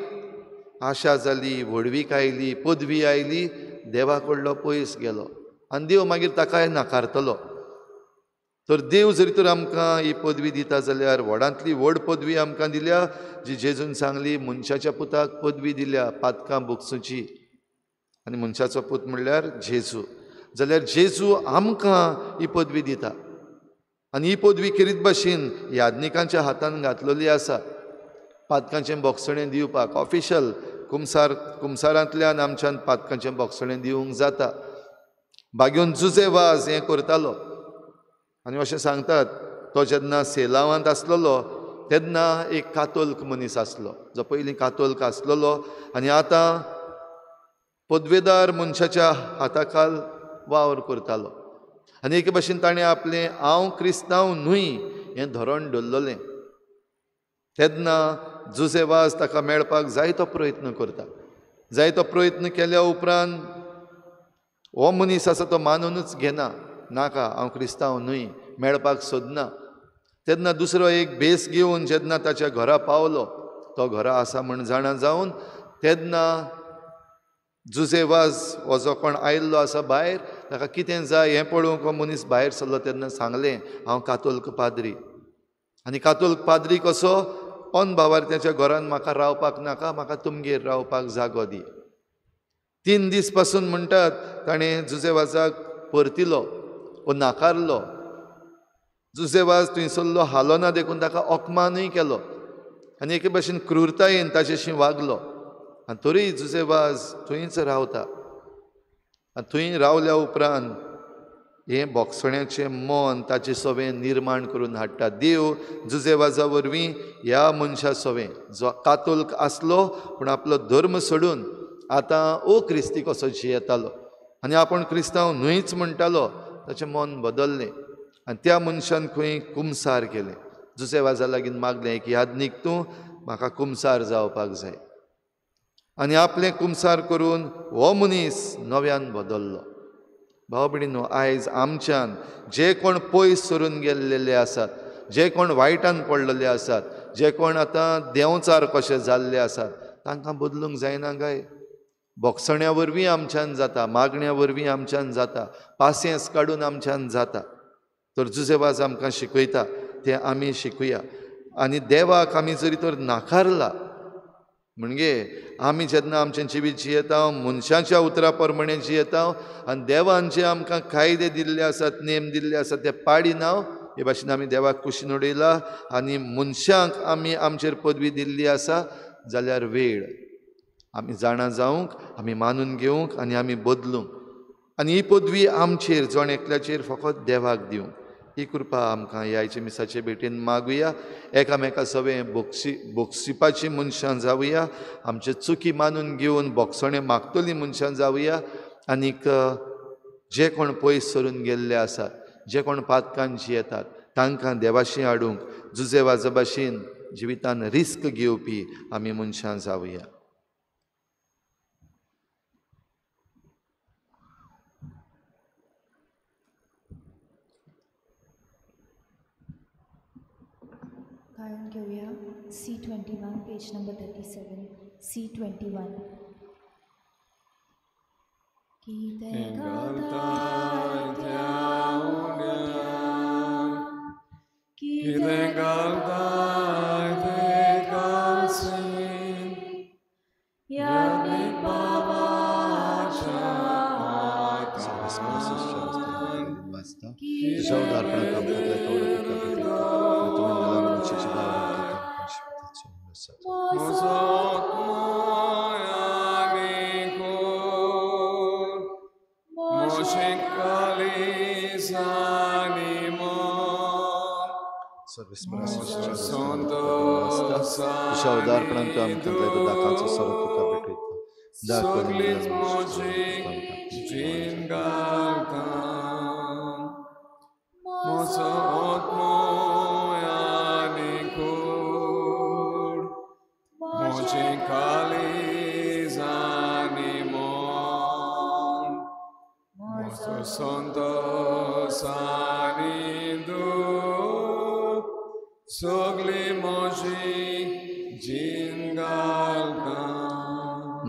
आशा जाली, व्हडवीक आयली, पदवी आयली, देवा कडलो पयस गेलो आनी देव मागीर ताकाय नाकारतलो. तर देव जरी तर आमकां ही पदवी दिता जाल्यार व्हडांतली व्हड पदवी आमकां दिल्या, जी जेजून सांगली मनशाच्या पुताक पदवी दिल्या पातकां बुकसूची, आनी मनशाचो पूत म्हणल्यार जेजू. जाल्यार जेजू आमकां ही पदवी दिता आनी ही पदवी किरीत भाशेन याज्ञिकांच्या हातान घातलेली आसा. पातकांचें बोगसणें दिवपाक ऑफिशल कुमसारांतल्यान आमच्यान पातकांचें बोगसणें दिवंक जाता. बागेवन जुजे वाज हें करतालो आनी अशें सांगतात, तो जेन्ना सेलावांत आसलेलो तेन्ना एक कातोल्क मनीस आसलो, जो पयलीं कातोल्क आसलेलो आनी आतां पदवेदार मनशाच्या हाताखाल वावर करतालो. आनी एके भाशेन ताणें आपलें हांव क्रिस्तांव न्हय हें धोरण दवरलेलें. तेन्ना जुसेवास ताका मेळपाक जायतो प्रयत्न करता. जायतो प्रयत्न केल्या उपरांत हो मनीस आसा तो मानूनच घेना, नाका हांव क्रिस्तांव न्हय, मेळपाक सोदना. तेन्ना दुसरो एक भेस घेवन जेन्ना ताच्या घरा पावलो, तो घरा आसा म्हण जाणा जावन तेन्ना जुसेवास हो जो कोण आयिल्लो आसा भायर, ताका कितें जाय हें पळोवंक हो मनीस भायर सरलो. तेन्ना सांगलें हांव कातोल्क पाद्री, आनी कातोल्क पाद्री कसो ऑन भावार्थ्याच्या घरान म्हाका रावपाक नाका, म्हाका तुमगेर रावपाक जागो दी. 3 दीस पासून म्हणटात ताणें जुसेवासाक परतिलो वो नाकारलो. जुसेवास थंयसरलो हालो ना, देखून ताका अपमानूय केलो आनी एके भाशेन क्रूरतायेन ताचेशी वागलो. आनी तरी जुसेवास थंयच रावता. आनी थंय रावल्या उपरांत हें बोगसण्याचें मन ताचे सवें निर्माण करून हाडटा. देव जुसेवासा वरवीं ह्या मनशा सवें, जो कातोल्क आसलो पूण आपलो धर्म सोडून आतां ओ क्रिस्ती कसो जियेतालो आनी आपूण क्रिस्तांव न्हयच म्हणटालो, ताचें मन बदल्लें आनी त्या मनशान खंय कुमसार केलें. जुसेवासा लागीं मागलें की याज्ञीक तूं म्हाका कुमसार जावपाक जाय, आनी आपलें कुमसार करून हो मनीस नव्यान बदल्लो. भाव भयणीनो, आयज आमच्यान जे कोण पयस सरून गेल्लेले आसात, जे कोण वायटान पडलेले आसात, जे कोण आतां देंवचार कशे जाल्ले आसात, तांकां बदलूंक जायना काय? बोगसण्या वरवीं आमच्यान जाता, मागण्या वरवीं आमच्यान जाता, पासियेंस काडून आमच्यान जाता. तर जुसेवास आमकां शिकयता तें आमी शिकुया. आनी देवाक आमी जरी तर नाकारला म्हणजे आमी जेन्ना आमचें जिवीत जियेता मनशाच्या उतरा प्रमाणे जियेता आनी देवान जे आमकां कायदे दिल्ले आसात, नेम दिल्ले आसात ते पाडिना, हे भाशेन आमी देवाक कुशीन उडयला आनी मनशांक आमी आमचेर पदवी दिल्ली आसा, जाल्यार वेळ आमी जाणा जावंक, आमी मानून घेवंक आनी आमी बदलूंक आनी ही पदवी आमचेर जण एकल्याचेर फकत देवाक दिवंक. ही कृपा आमकां ह्या मिसाचे भेटेन मागुया. एकामेका सवें बोगसिपाची मनशां जावुया, आमचे चुकी मानून घेवन बोगसणे मागतलीं मनशां जावुया. आनीक जे कोण पयस सरून गेल्ले आसात, जे कोण पातकान जियेतात, तांकां देवाशी हाडूंक जुसेवासा भाशेन जिवितान रिस्क घेवपी आमी मनशां जावुया. गायन घेऊया C21, पेज नंबर 37. C21. कितें घालता कितें घालताय तें घालसीन, याज्ञीक बाबाच्या Nostro Santo तुझ्या उदारपणान तू आमकां तो दाखाचो सोरो तुका भेटयता Soglis moji jingalta Mozo otmo yanikur Moji kalis animon Mozo santo sanidu Sogli moji jingalta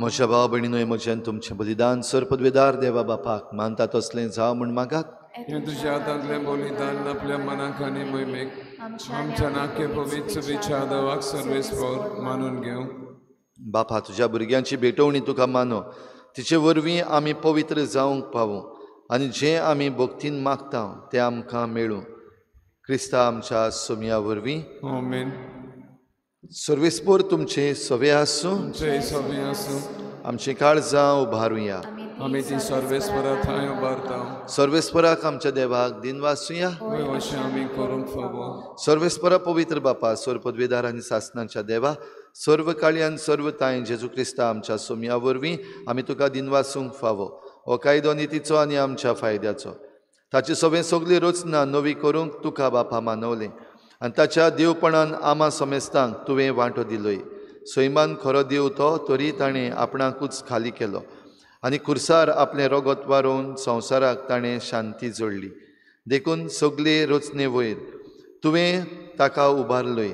म्हज्या भाव भयणीनो म्हज्यान तुमचें बलिदान सरपदवेदार देवा बापाक मानता तसलें जावं म्हण मागात हे तुझ्या हातांतलें बलिदान आपल्या मनाक आनी मोहिमेक आमच्या नाके पवित्र विचारवाक सर्वेस्पर मानून घेवं बापा तुज्या भुरग्यांची भेटवणी तुका मानो तिचे वरवीं आमी पवित्र जावंक पावूं आनी जें आमी भक्तीन मागता तें आमकां मेळूं क्रिस्ता आमच्या सोमया वरवीं आमेन सर्वेस्पर तुमचे सवे आसूं जय सभी आसूं आमची काळजां उबारुया आमी ती सर्वेस्परा थंय उबारता सर्वेस्पराक आमच्या देवाक दिनवासुया वय अशें आमी करूंक फावो सर्वेस्परा पवित्र बापा सरपदवेदार आनी सासणांच्या देवा सर्व काळी आनी सर्व ताय जेजू क्रिस्ता आमच्या सोमया वरवीं आमी तुका दिनवासूंक फावो हो कायदो नितीचो आनी आमच्या फायद्याचो ताची सगळी रचना नवी करूंक तुका बापा मानवलें आनी ताच्या देवपणान आमा समेस्तांक तुवें वांटो दिलोय सैमान खरो देव तो तरी ताणें आपणाकूच खाली केलो आनी खुर्सार आपलें रगत वारोवन संवसाराक ताणें शांती जोडली देखून सगळे रचने वयर तुवें ताका उबारलोय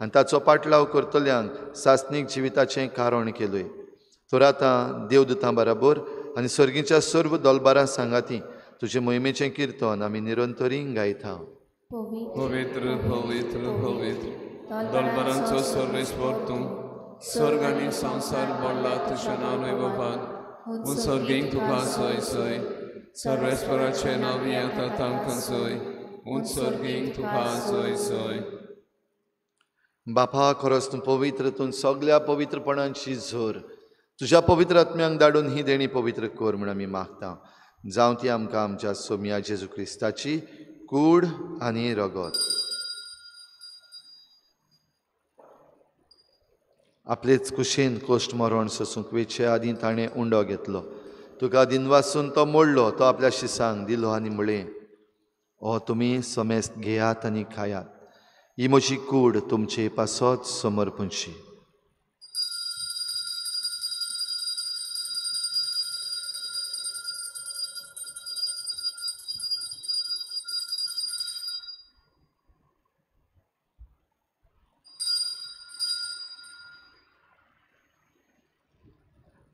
आनी ताचो पाटलाव करतल्यांक सासनीक जिविताचें कारण केलोय तर आतां देवदूतां बराबर आनी सर्गीच्या सर्व दोलबारां सांगाती तुजे मोहिमेचें किर्तन आमी निरंतरी गायता पवित्र पवित्र पवित्र दलबरांचो सर्वेस्पर तूं स्वर्ग आनी संवसार भरला तुज्या नांवे बापान सर्गीक तुका सय सय सर्वेस्पराचें नांव येता तांकां सय सर्गीक तुका सय सय बापा खरोच तूं पवित्र तूं सगळ्या पवित्रपणांची झोर तुज्या पवित्र आत्म्यांक धाडून ही देणी पवित्र कर म्हूण आमी मागता जावं ती आमकां आमच्या सोमया जेजू क्रिस्ताची कूड आनी रगत आपलेच कुशीन कोश्ट मरण सोसूंक वेचे आदीं ताणें उंडो घेतलो तुका दिनवासून तो मोडलो तो आपल्या शिसांक दिलो आनी म्हळें हो तुमी समेस्त घेयात आनी खायात ही म्हजी कूड तुमचे पासत समर्पणशी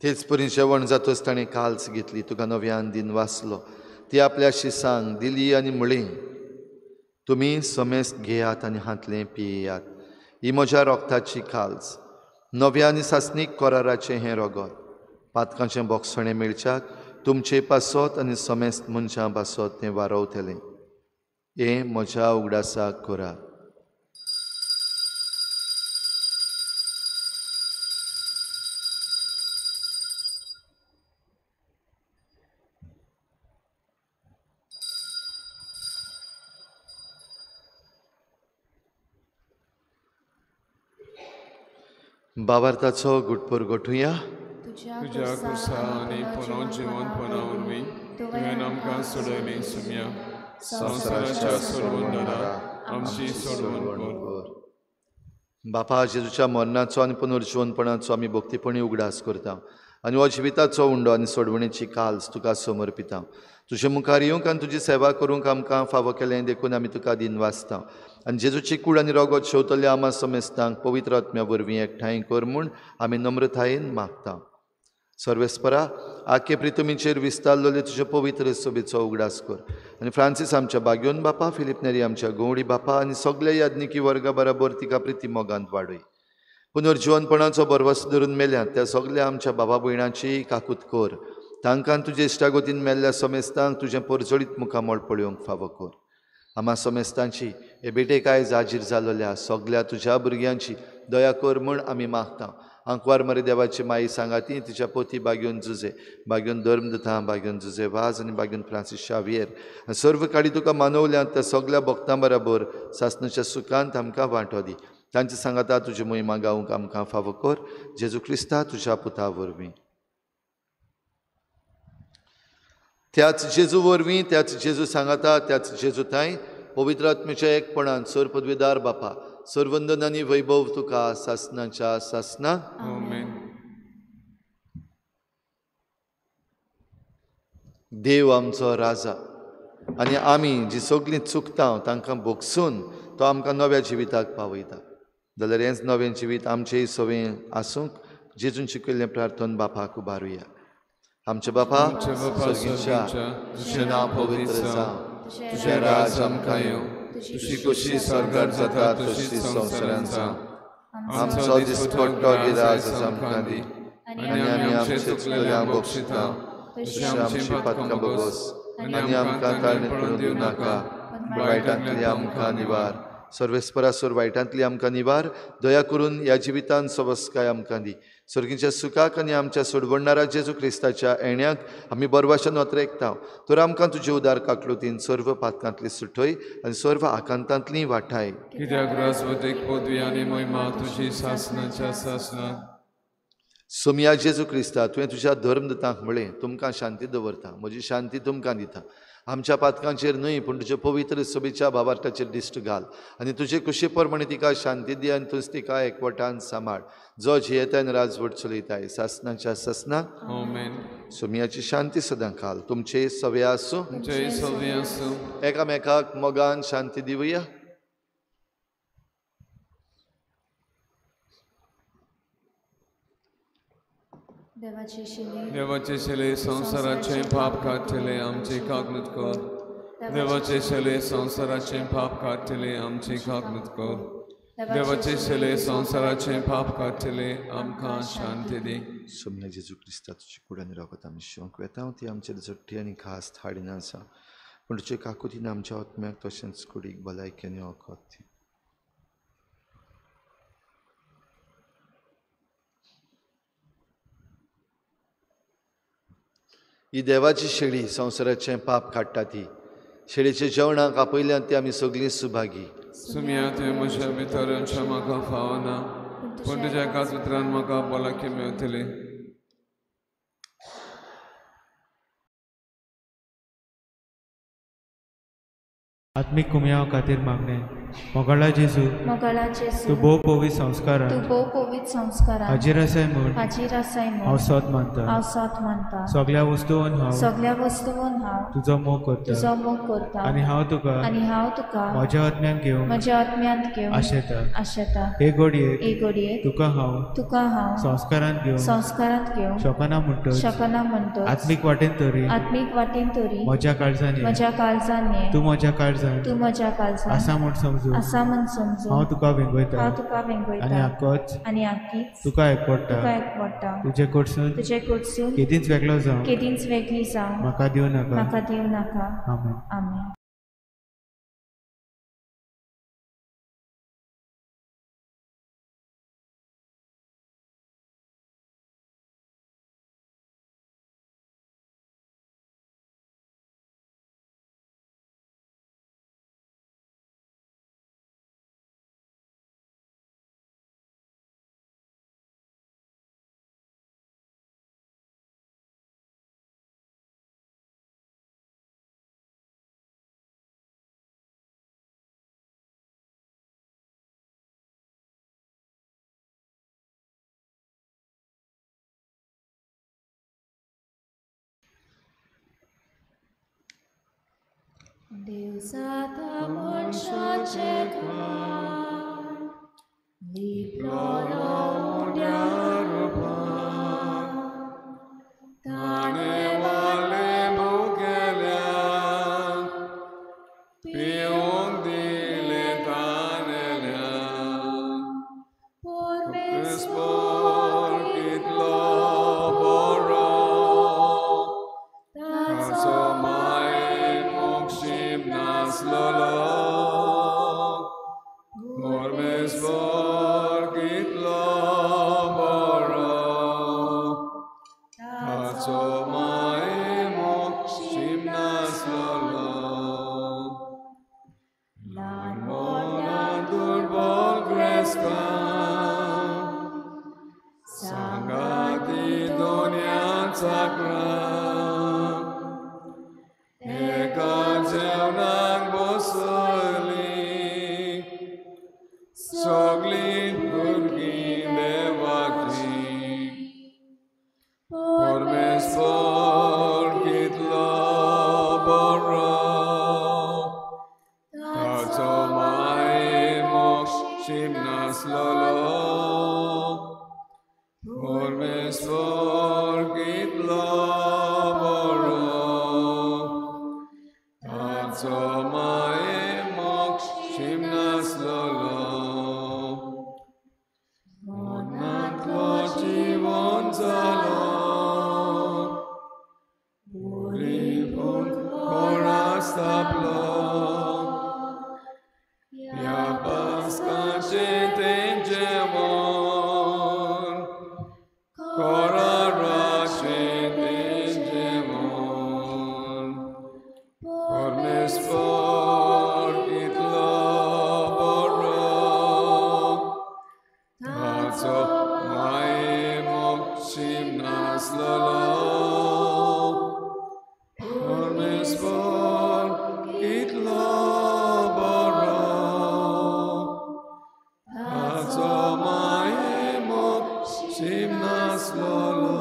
तेच परी जेवण जातच ताणें काल्स घेतली तुका नव्यान दिन वाचलो ती आपल्या शिसांक दिली आनी म्हळें तुमी समेस्त घेयात आनी हातलें पियेयात ही म्हज्या रोगताची काल्स नव्या आनी सासनीक कराराचें हें रगत पातकांचें बोगसणें मेळच्याक तुमचे पासत आनी समेस्त मनशां पासत तें वारवतलें हें म्हज्या उगडासाक करात बावार्थाचो गुटपूर गोठुया तुज्या कुसा आनी पुनर्जीवनपणा वरवीं तुवें आमकां सोडयली सुम्या संवसाराच्या सोडवणदारा आमची सोडवण कर बापा जेजूच्या मरणाचो आनी पुनर्जीवनपणाचो आमी भक्तीपणी उगडास करता आनी हो जिविताचो उंडो आनी सोडवणेची काल्स तुका समर्पिता तुजे मुखार येवंक आनी तुजी सेवा करूंक आमकां फावो केलें देखून आमी तुका दिन वाचता आनी जेजूची कूड आनी रगत शेवतल्या आमा समेस्तांक पवित्र आत्म्या वरवीं एकठांय कर म्हूण आमी नम्रतायेन मागता सर्वेस्परा आख्खे प्रितुमीचेर विस्तारलेले तुजे पवित्र सभेचो उगडास कर आनी फ्रांसीस आमच्या बाग्योन बापा फिलिप नेरी आमच्या गवडी बापा आनी सगळ्या याज्ञिकी वर्गा बरोबर तिका प्रिती मोगांत वाडय पुनर्जीवनपणाचो बरवस धरून मेल्यात त्या सगळ्या आमच्या बाबा भयणांची काकूत कर तांकां तुजे इश्टागोतीन मेल्ल्या समेस्तांक तुजें परजळीत मुखामळ पळोवंक फावो कर आमा समेस्तांची हे बेटे काय जाजीर जालोल्या सगळ्या तुज्या भुरग्यांची दया कर म्हूण आमी मागता अंकवार मरे देवाची माई सांगाती तिच्या पोती बागेवन जुजे बागेवन धर्म दिता बागेवन जुजे वाज आनी बागेवन फ्रांसीस शावियर सर्व काडी तुका मानवल्यांत त्या सगळ्या भक्तां बरोबर सासणेच्या सुखांत आमकां वांटो दी तांचे सांगाता तुजी मोहिमा गावूंक आमकां फावो कर जेजू क्रिस्ता तुज्या पुता वरवीं त्याच जेजू वरवीं त्याच जेजू सांगाता त्याच जेजू ताई पवित्र आत्म्याच्या एकपणान सर पदवीदार बापा सर्वंदन आनी वैभव तुका सासणाच्या सासणाक आमेन. देव आमचो राजा आनी आमी जी सगळीं चुकता तांकां भोगसून तो आमकां नव्या जिविताक पावयता जाल्यार हेंच नवें जिवीत आमचेय सवें आसूंक जेजून शिकयल्लें प्रार्थन बापाक उबारुया. आमचे बापा सर्गीच्या तुजें नांव पवित्र जावं तुजें राज आमकां येवं तुजी कशी स्वर्गांत जाता तशीच संवसारांत जावं आमचो दिसपट्टो गिराज आमकां दी आनी आमी आमचे चुकलेल्यांक बक्षिता तशी आमची पातकां बगोस आनी आमकां तारणेंत पडूंक दिवं नाका वायटांतली आमकां निवार सर्वेस्परासूर वायटांतली आमकां निवार दया करून ह्या जिवितांत सबस्काय आमकां दी सर्गीच्या सुखाक आनी आमच्या सोडवणारा जेजू क्रिस्ताच्या येण्याक आमी बरवाशान वत्रेकता तर आमकां तुजे उदार काकलुतीन सर्व पातकांतली सुटय आनी सर्व आकांतांतली वाठाय कित्याक राजवटीक पदवी आनी महिमा तुजी सासणाच्या सासणाक. सोमया जेजू क्रिस्ता तुवें तुज्या धर्मदतांक म्हळें तुमकां शांती दवरता म्हजी शांती तुमकां दिता आमच्या पातकांचेर न्हय पूण तुजे पवित्र सोबीच्या भावार्थाचेर दिश्ट घाल आनी तुजे कुशी प्रमाणे तिका शांती दी आनी तुज तिका एकवटान सांबाळ जो जियेतान राजवट चलयताय सासणाच्या सासणाक आमेन. सोमयाची शांती सदां घाल तुमचे सवे आसूं जय सवे आसूं. एकामेकाक मोगान शांती दिवया. देवाचे शेले संसाराचे पाप काढले आमचे कागनूत कर देवाचे शेले संसाराचे पाप काढले आमचे कागनूत कर देवाचे शेले संसाराचे पाप काढले आमकां शांती दी. सोम्या जेजू क्रिस्ता तुजी कुडान रावता आमी शोक वेता ती आमचेर जट्टी आनी खास थाडीन आसा पूण तुजे काकुतीन आमच्या आत्म्याक तशेंच कुडीक भलायकेन ओकोत. ही देवाची शेळी संवसाराचें पाप काडटा ती शेळीच्या जेवणाक आपयल्यान ती आमी सगळीं सुभागी. सुम्या तुवें म्हज्या भितरांच्या म्हाका फावना पूण तुज्या एकाच उतरान म्हाका भलायकी मेळटली. आत्मीक कुमया खातीर मागणे मोगाळा जेजू तूं भोव पवित्र संस्कारांत हाजीर आसाय म्हूण हांव सोत मानता सगळ्या वस्तूंत हांव तुजो मोग करता आनी हांव तुका म्हज्या आत्म्यान घेवन आशेता. हे घडये तुका हांव संस्कारांत घेवन शकना म्हणटच आत्मीक वाटेन तरी म्हज्या काळजांनी तूं म्हज्या काळजांत आसा म्हूण समजून हांव तुका वेंगयता आनी आख्खीच तुका एकवडटा तुजे कडसून केदींच वेगळी जावं म्हाका दिवं नाका. आमेन. देव जाता मनशाचे घाण लिपलो उड्या रूपान ताणे वाले मुगेल्यान पिवूंक दिले ताणेल्यान परमेश्वर कितलो बरो ताचो Por mes por kitlo por सगळी भुरगीं देवाची परमेश्वर कितलो बरो ताचो माये मोक्षीम नासलोलो परमेश्वर कितलो बरो ताचो माये मोक्षीम नासलोलो मरणांतलो जीवन जालो Staplo, ja paskacie ten demon, koraracie ten demon, Permesfor kitlo boro, taco maje mokszim naslalo, Permesfor kitlo boro, taco maje mokszim naslalo.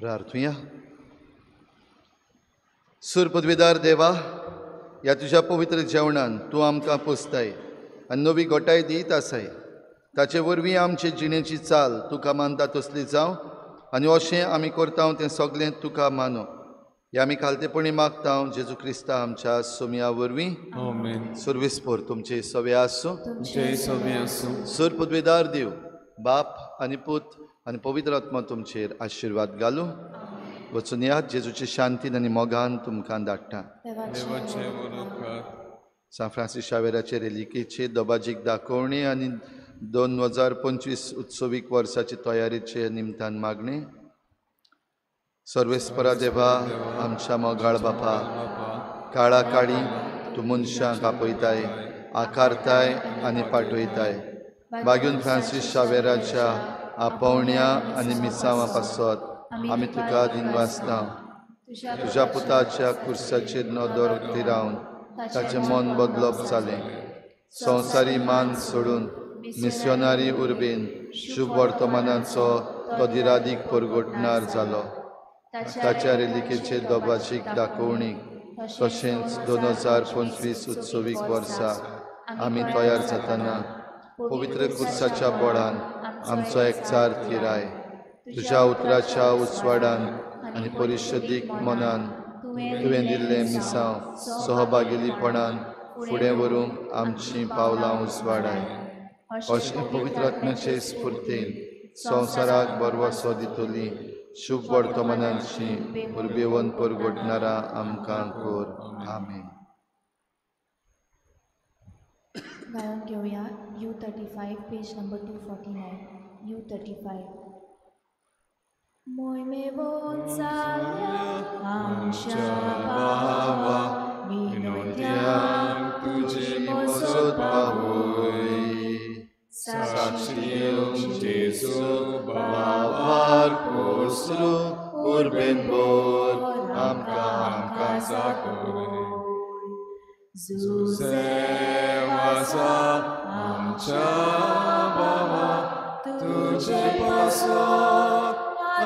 प्रार्थूया. सुरपदवीदार देवा, ह्या तुज्या पवित्र जेवणान तूं आमकां पोसताय आनी नवी गोटाय दीत आसाय. ताचे वरवीं आमचे जिणेची चाल तुका मानता तसली जावं आनी अशें आमी करता तें सगळें तुका मानो. हें आमी खालतेपणी मागता जेजू क्रिस्ता आमच्या सोमया वरवीं. आमेन. सुरविस्पोर तुमचे सवे आसूं. जय सवे आसूं. सुरपदवीदार देव, बाप आनी पूत आनी पवित्र आत्मा तुमचेर आशिर्वाद घालूं. वचून यात जेजूचे शांतीन आनी मोगान तुमकां धाडटा. देवाचे वरकार. सान फ्रांसीस शावेराचे रेलिकेचे दोबाजीक दाखोवणी आनी 2025 उत्सवीक वर्साची तयारीचे निमतान मागणे. सर्वेस्परा देवा, आमच्या मोगाळ बापा, काळा काळी तूं मनशांक आपयताय, आकारताय आनी पाठयताय. बागून फ्रांसीस शावेराच्या आपोवण्या आनी मिसांवा पासत आमी तुका दिनवासता. तुज्या पुताच्या कुर्साचेर नदर तिरावन ताचें मन बदलप जालें. संवसारी मान सोडून मिस्योनारी उर्बेन शुभ वर्तमानाचो तो दिरादीक परगटणार जालो. ताच्या रेलिकेचे दोबाचीक दाखोवणीक तशेंच 2025 उत्सवीक वर्सा आमी तयार जातना पवित्र कुर्साच्या बोडान आमचो एकचार थिराय. तुज्या उतराच्या उजवाडान आनी परिशदीक मनान तुवें दिल्लें मिसांव सहभागिलीपणान फुडें व्हरूंक आमचीं पावलां उजवाडाय. अशें पवित्र आत्म्याचे स्फूर्तेन संवसाराक बरवसो दितली शुभ वर्तमानांची उर्बेवन परगटणारा आमकां कर. आमेन. गायन घेऊया U35 पेज नंबर 249. U35. मोहिमेवोन चालल्या आमच्या भावा विनोद्यांक तुजी मजत पावय. साक्षी जेजू बाबार कोसरू urbenbor amka zakoy. Zuzewaza amcha baba, tuje pasok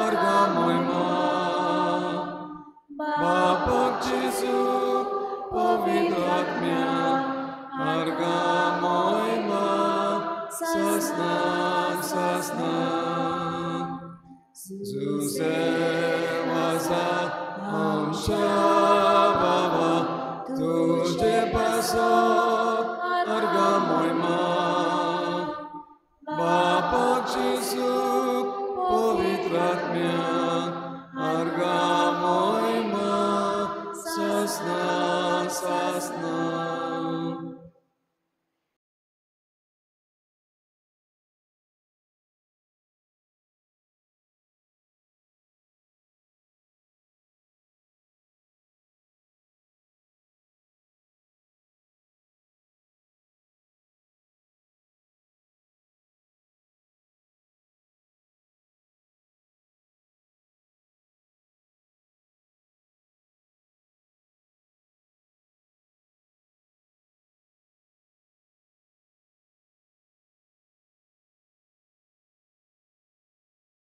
argamoy ma. Bapak Jesu, powitratmia argamoy ma. Sasnan, sasnan. Zuzewaza amcha baba, tuje pasok